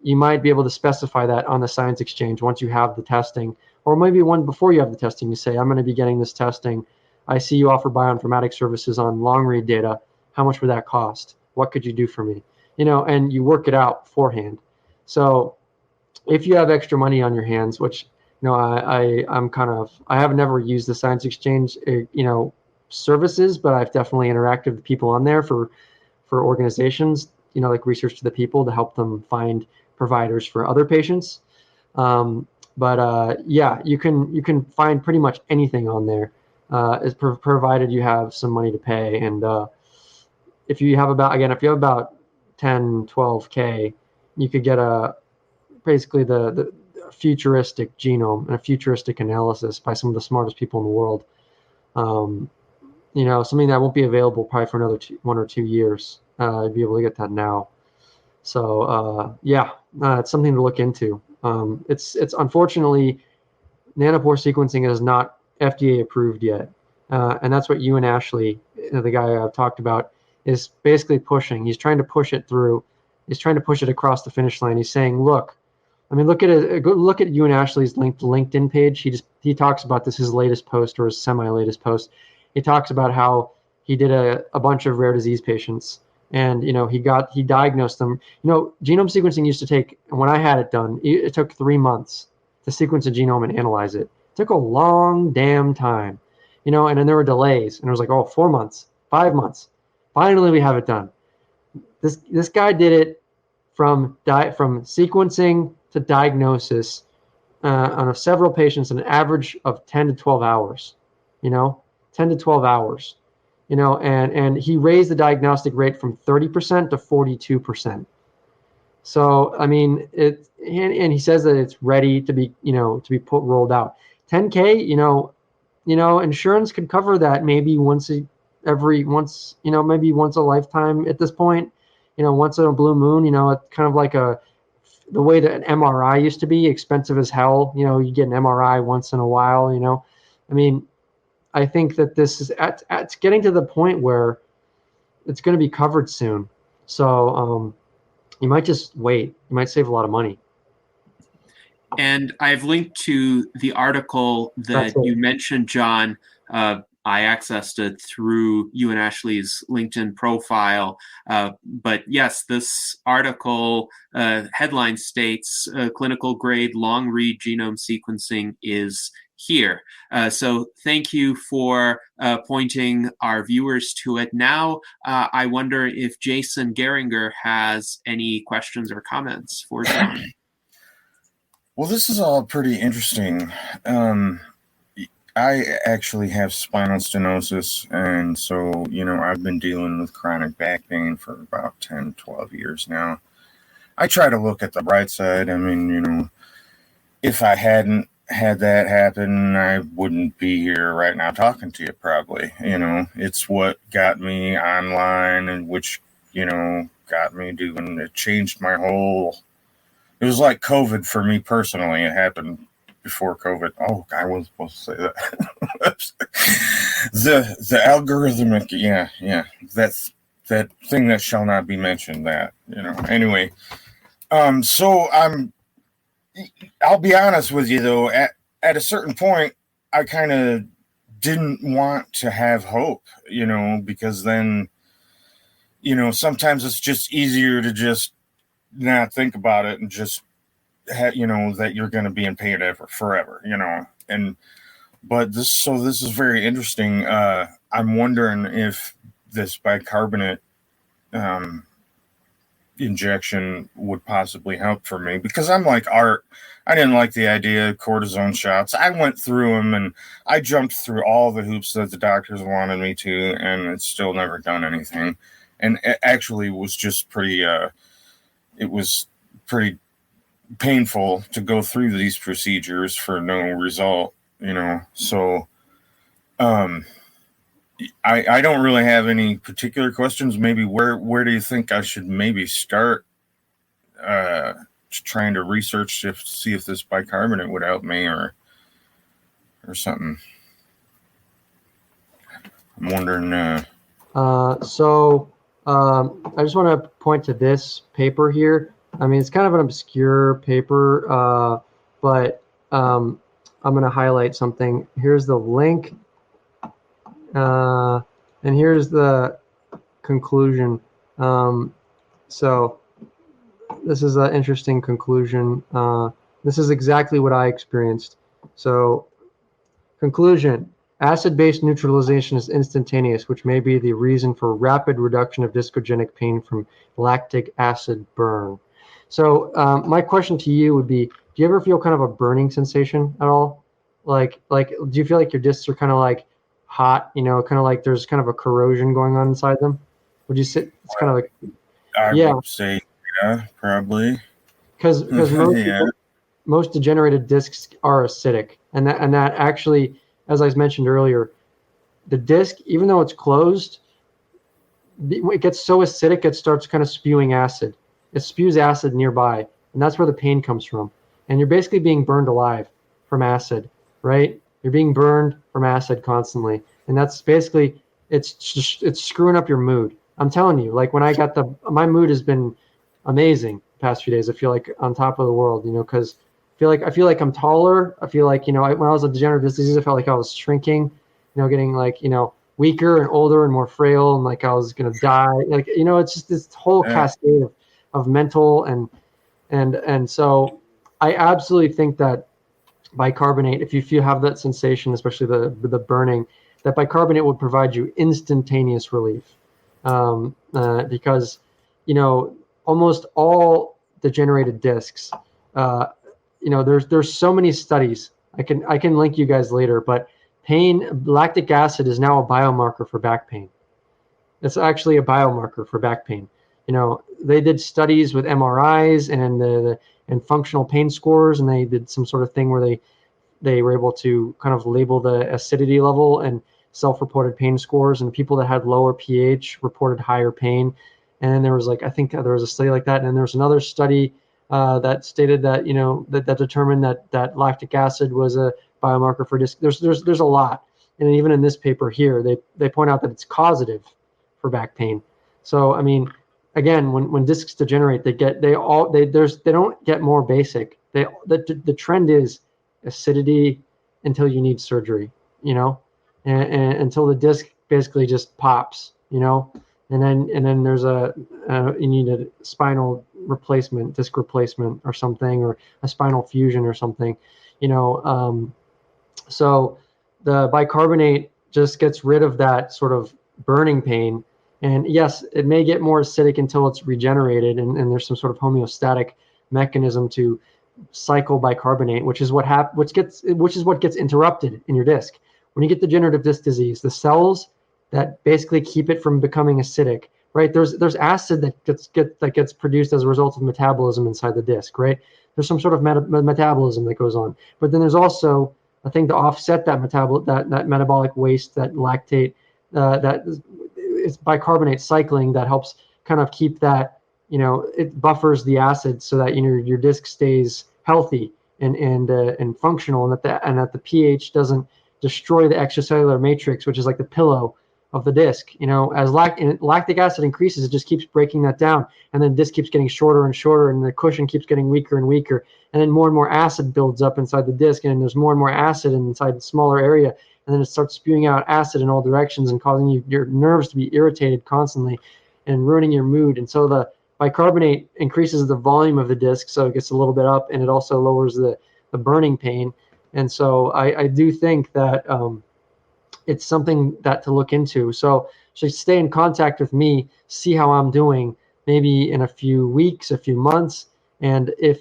you might be able to specify that on the Science Exchange once you have the testing, or maybe one before you have the testing. You say, I'm going to be getting this testing. I see you offer bioinformatic services on long read data. How much would that cost? What could you do for me? And you work it out beforehand. So if you have extra money on your hands, which, I have never used the Science Exchange, services, but I've definitely interacted with people on there for organizations, like Research to the People, to help them find providers for other patients. Yeah, you can find pretty much anything on there, provided you have some money to pay. And if you have about 10, 12K, you could get basically the futuristic genome and a futuristic analysis by some of the smartest people in the world. Something that won't be available probably for another 1 or 2 years. I'd be able to get that now. So it's something to look into. It's unfortunately, nanopore sequencing is not FDA approved yet, and that's what you and Ashley, the guy I've talked about, is basically pushing. He's trying to push it through. He's trying to push it across the finish line. He's saying, look, look at it. Go look at you and Ashley's LinkedIn page. He talks about this, his latest post or his semi-latest post. He talks about how he did a bunch of rare disease patients, and he diagnosed them. Genome sequencing used to take, when I had it done, it took 3 months to sequence a genome and analyze it. It took a long damn time, and then there were delays, and it was like, 4 months, 5 months. Finally, we have it done. This guy did it from sequencing to diagnosis on several patients, an average of 10 to 12 hours. 10 to 12 hours. And he raised the diagnostic rate from 30% to 42%. So, and he says that it's ready to be, rolled out. 10K, insurance could cover that maybe maybe once a lifetime at this point, once in a blue moon, it's kind of like the way that an MRI used to be, expensive as hell. You get an MRI once in a while, I think that this is it's getting to the point where it's going to be covered soon. So you might just wait. You might save a lot of money. And I've linked to the article that you mentioned, John. I accessed it through you and Ashley's LinkedIn profile. But yes, this article headline states clinical grade long read genome sequencing is here. So thank you for pointing our viewers to it. Now, I wonder if Jason Geringer has any questions or comments for John. Well, this is all pretty interesting. I actually have spinal stenosis, and so, I've been dealing with chronic back pain for about 10, 12 years now. I try to look at the bright side. If I hadn't had that happen, I wouldn't be here right now talking to you probably. It's what got me online and which, got me doing, it changed my whole, it was like COVID for me personally. It happened before COVID. Oh, I wasn't supposed to say that. the algorithmic, yeah. That's that thing that shall not be mentioned, that, anyway. So I'll be honest with you though, at a certain point, I kind of didn't want to have hope, because then, sometimes it's just easier to just not think about it and just that you're going to be in pain forever, but this is very interesting. I'm wondering if this bicarbonate injection would possibly help for me, because I'm like Art. I didn't like the idea of cortisone shots. I went through them and I jumped through all the hoops that the doctors wanted me to, and it's still never done anything. And it actually was just pretty, it was pretty painful to go through these procedures for no result, so I don't really have any particular questions. Maybe where do you think I should maybe start trying to research to see if this bicarbonate would help me or something? I'm wondering. I just want to point to this paper here. It's kind of an obscure paper, but I'm going to highlight something. Here's the link, and here's the conclusion. So this is an interesting conclusion. This is exactly what I experienced. So conclusion: acid-base neutralization is instantaneous, which may be the reason for rapid reduction of discogenic pain from lactic acid burn. So my question to you would be, do you ever feel kind of a burning sensation at all? Like, do you feel like your discs are kind of like hot, kind of like there's kind of a corrosion going on inside them? Would you say it's kind of like, I yeah, would say, yeah, probably. because Yeah. most degenerated discs are acidic, and that actually, as I mentioned earlier, the disc, even though it's closed, it gets so acidic it starts kind of spewing acid. It spews acid nearby, and that's where the pain comes from. And you're basically being burned alive from acid, right? You're being burned from acid constantly, and that's basically it's screwing up your mood. I'm telling you, like when I got my mood has been amazing the past few days. I feel like on top of the world, because I feel like I'm taller. I feel like when I was a degenerative disease, I felt like I was shrinking, getting like weaker and older and more frail, and like I was gonna die. Like it's just this whole cascade of mental and so I absolutely think that bicarbonate, if you have that sensation, especially the burning, that bicarbonate would provide you instantaneous relief, because almost all degenerated discs, there's so many studies. I can link you guys later, but lactic acid is now a biomarker for back pain. It's actually a biomarker for back pain. They did studies with MRIs and functional pain scores, and they did some sort of thing where they were able to kind of label the acidity level and self-reported pain scores, and people that had lower pH reported higher pain. And then there was I think there was a study like that, and then there was another study that stated that that determined that lactic acid was a biomarker for disc. There's a lot, and even in this paper here, they point out that it's causative for back pain. So I mean, again, when discs degenerate, they don't get more basic. The trend is acidity until you need surgery, and until the disc basically just pops, and then there's you need a spinal replacement, disc replacement or something, or a spinal fusion or something, so the bicarbonate just gets rid of that sort of burning pain. And yes, it may get more acidic until it's regenerated, and there's some sort of homeostatic mechanism to cycle bicarbonate, which is what gets interrupted in your disc. When you get degenerative disc disease, the cells that basically keep it from becoming acidic, right? There's acid that gets produced as a result of metabolism inside the disc, right? There's some sort of metabolism that goes on, but then there's also a thing to offset that metabolic waste, that lactate, that is bicarbonate cycling that helps kind of keep that, it buffers the acid so that your disc stays healthy and functional, and that the pH doesn't destroy the extracellular matrix, which is like the pillow of the disc. As lactic acid increases, it just keeps breaking that down, and then the disc keeps getting shorter and shorter, and the cushion keeps getting weaker and weaker, and then more and more acid builds up inside the disc, and there's more and more acid inside the smaller area, and then it starts spewing out acid in all directions and causing your nerves to be irritated constantly and ruining your mood. And so the bicarbonate increases the volume of the disc, so it gets a little bit up, and it also lowers the burning pain. And so I do think that it's something that to look into. So stay in contact with me, see how I'm doing, maybe in a few weeks, a few months, and if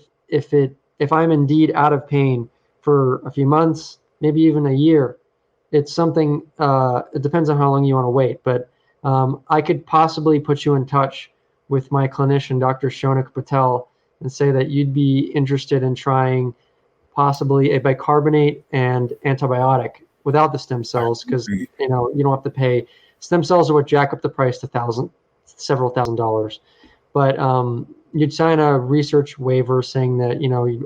I'm indeed out of pain for a few months, maybe even a year, it's something. It depends on how long you want to wait, but I could possibly put you in touch with my clinician, Dr. Shonak Patel, and say that you'd be interested in trying possibly a bicarbonate and antibiotic without the stem cells, because you don't have to pay. Stem cells are what jack up the price to several $1,000s, but you'd sign a research waiver saying that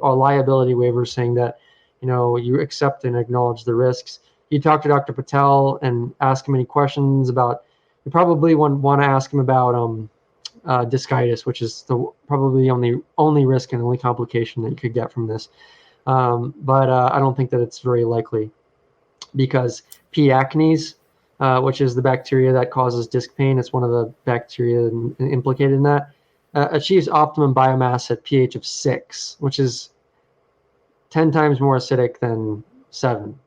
a liability waiver saying that you accept and acknowledge the risks. You talk to Dr. Patel and ask him any questions about. You probably want to ask him about discitis, which is probably the only risk and only complication that you could get from this. But I don't think that it's very likely, because P. acnes, which is the bacteria that causes disc pain, it's one of the bacteria implicated in that, achieves optimum biomass at pH of 6, which is 10 times more acidic than 7,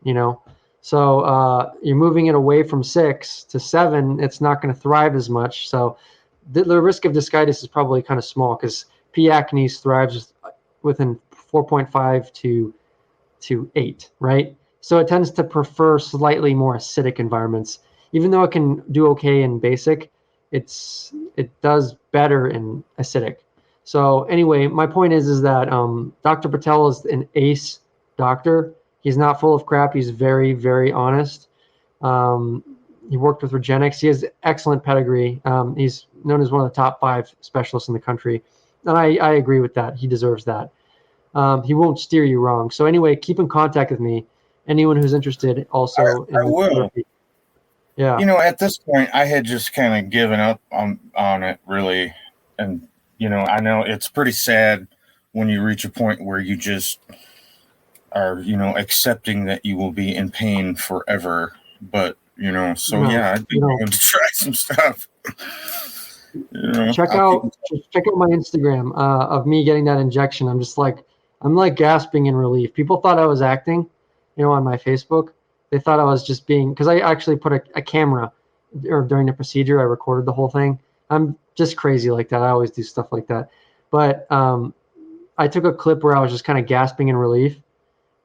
So you're moving it away from 6 to 7, it's not going to thrive as much. So the risk of discitis is probably kind of small, because P. acnes thrives within 4.5 to 8, right? So it tends to prefer slightly more acidic environments. Even though it can do okay in basic, it does better in acidic. So anyway, my point is that Dr. Patel is an ace doctor. He's not full of crap. He's very, very honest. He worked with Regenix. He has excellent pedigree. He's known as one of the top 5 specialists in the country. And I agree with that. He deserves that. He won't steer you wrong. So anyway, keep in contact with me. Anyone who's interested also. I will. Therapy. Yeah. At this point, I had just kind of given up on it, really. And, I know it's pretty sad when you reach a point where you just are, accepting that you will be in pain forever. But, I'd be willing to try some stuff. Check out my Instagram of me getting that injection. I'm like gasping in relief. People thought I was acting, on my Facebook. They thought I was just because I actually put a camera during the procedure. I recorded the whole thing. I'm just crazy like that. I always do stuff like that. But I took a clip where I was just kind of gasping in relief,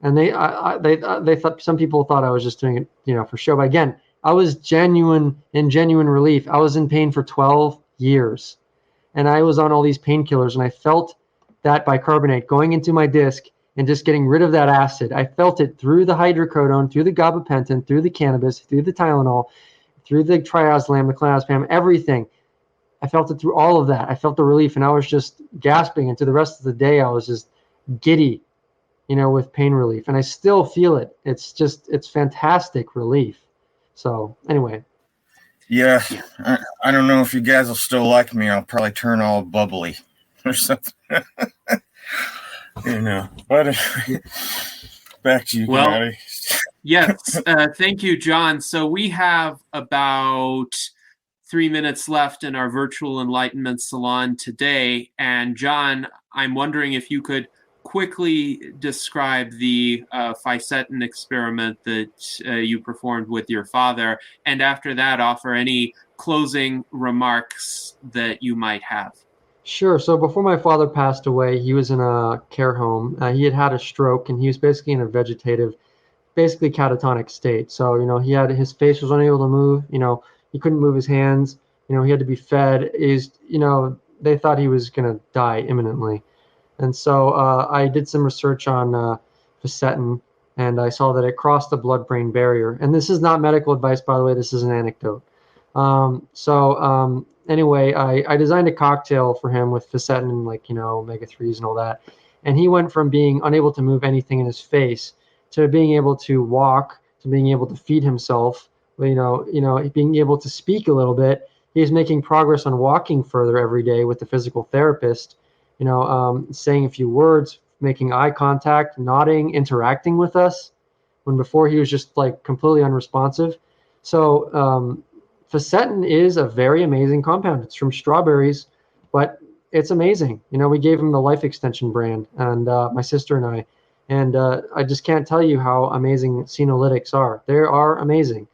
and they thought, some people thought I was just doing it, for show. But again, I was genuine relief. I was in pain for 12 years, and I was on all these painkillers, and I felt that bicarbonate going into my disc and just getting rid of that acid. I felt it through the hydrocodone, through the gabapentin, through the cannabis, through the Tylenol, through the triazolam, the clonazepam, everything. I felt it through all of that. I felt the relief, and I was just gasping. And to the rest of the day, I was just giddy, with pain relief. And I still feel it. It's fantastic relief. So anyway. Yeah, I don't know if you guys will still like me. I'll probably turn all bubbly or something. But back to you, well, yes, thank you, John. So we have about 3 minutes left in our virtual enlightenment salon today. And John, I'm wondering if you could quickly describe the fisetin experiment that you performed with your father, and after that offer any closing remarks that you might have. Sure. So before my father passed away, he was in a care home. He had had a stroke, and he was basically in a vegetative, basically catatonic state. So, his face was unable to move. He couldn't move his hands. He had to be fed. They thought he was going to die imminently. And so I did some research on fisetin, and I saw that it crossed the blood-brain barrier. And this is not medical advice, by the way. This is an anecdote. Anyway, I designed a cocktail for him with fisetin and omega-3s and all that. And he went from being unable to move anything in his face to being able to walk, to being able to feed himself, being able to speak a little bit. He's making progress on walking further every day with the physical therapist, saying a few words, making eye contact, nodding, interacting with us, when before he was just completely unresponsive. So fisetin is a very amazing compound. It's from strawberries, but it's amazing. We gave him the Life Extension brand, and my sister and I, and I just can't tell you how amazing senolytics are. They are amazing.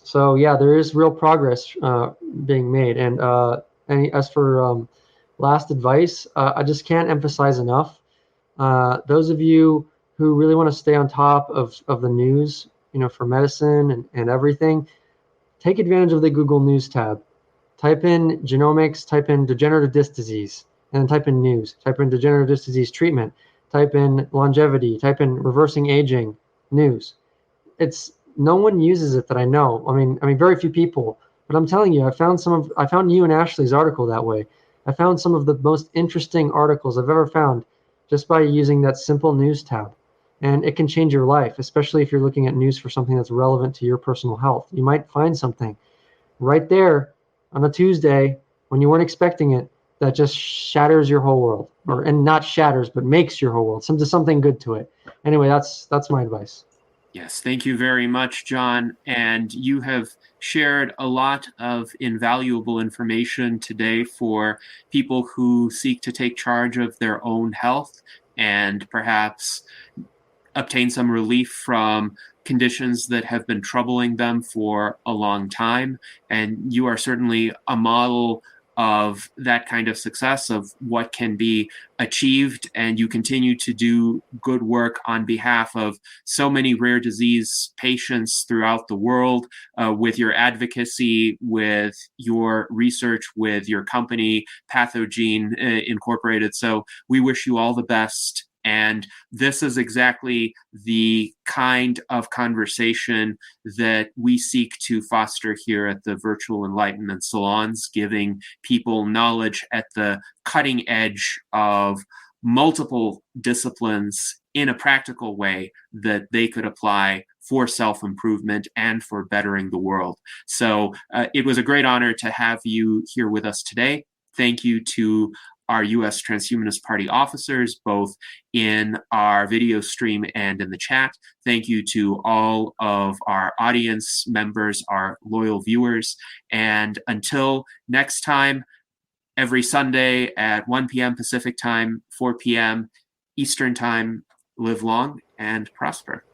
So yeah, there is real progress being made. And as for last advice, I just can't emphasize enough. Those of you who really want to stay on top of the news, for medicine and everything, take advantage of the Google News tab. Type in genomics, type in degenerative disc disease, and then type in news. Type in degenerative disc disease treatment. Type in longevity. Type in reversing aging news. No one uses it that I know. I mean, very few people. But I'm telling you, I found you and Ashley's article that way. I found some of the most interesting articles I've ever found just by using that simple news tab. And it can change your life, especially if you're looking at news for something that's relevant to your personal health. You might find something right there on a Tuesday when you weren't expecting it that just shatters your whole world, and not shatters, but makes your whole world something good to it. Anyway, that's my advice. Yes, thank you very much, John. And you have shared a lot of invaluable information today for people who seek to take charge of their own health and perhaps obtain some relief from conditions that have been troubling them for a long time. And you are certainly a model of that kind of success, of what can be achieved, and you continue to do good work on behalf of so many rare disease patients throughout the world, with your advocacy, with your research, with your company, Pathogene Incorporated. So we wish you all the best. And this is exactly the kind of conversation that we seek to foster here at the Virtual Enlightenment Salons, giving people knowledge at the cutting edge of multiple disciplines in a practical way that they could apply for self-improvement and for bettering the world. So it was a great honor to have you here with us today. Thank you to our U.S. Transhumanist Party officers, both in our video stream and in the chat. Thank you to all of our audience members, our loyal viewers. And until next time, every Sunday at 1 p.m. Pacific time, 4 p.m. Eastern time, live long and prosper.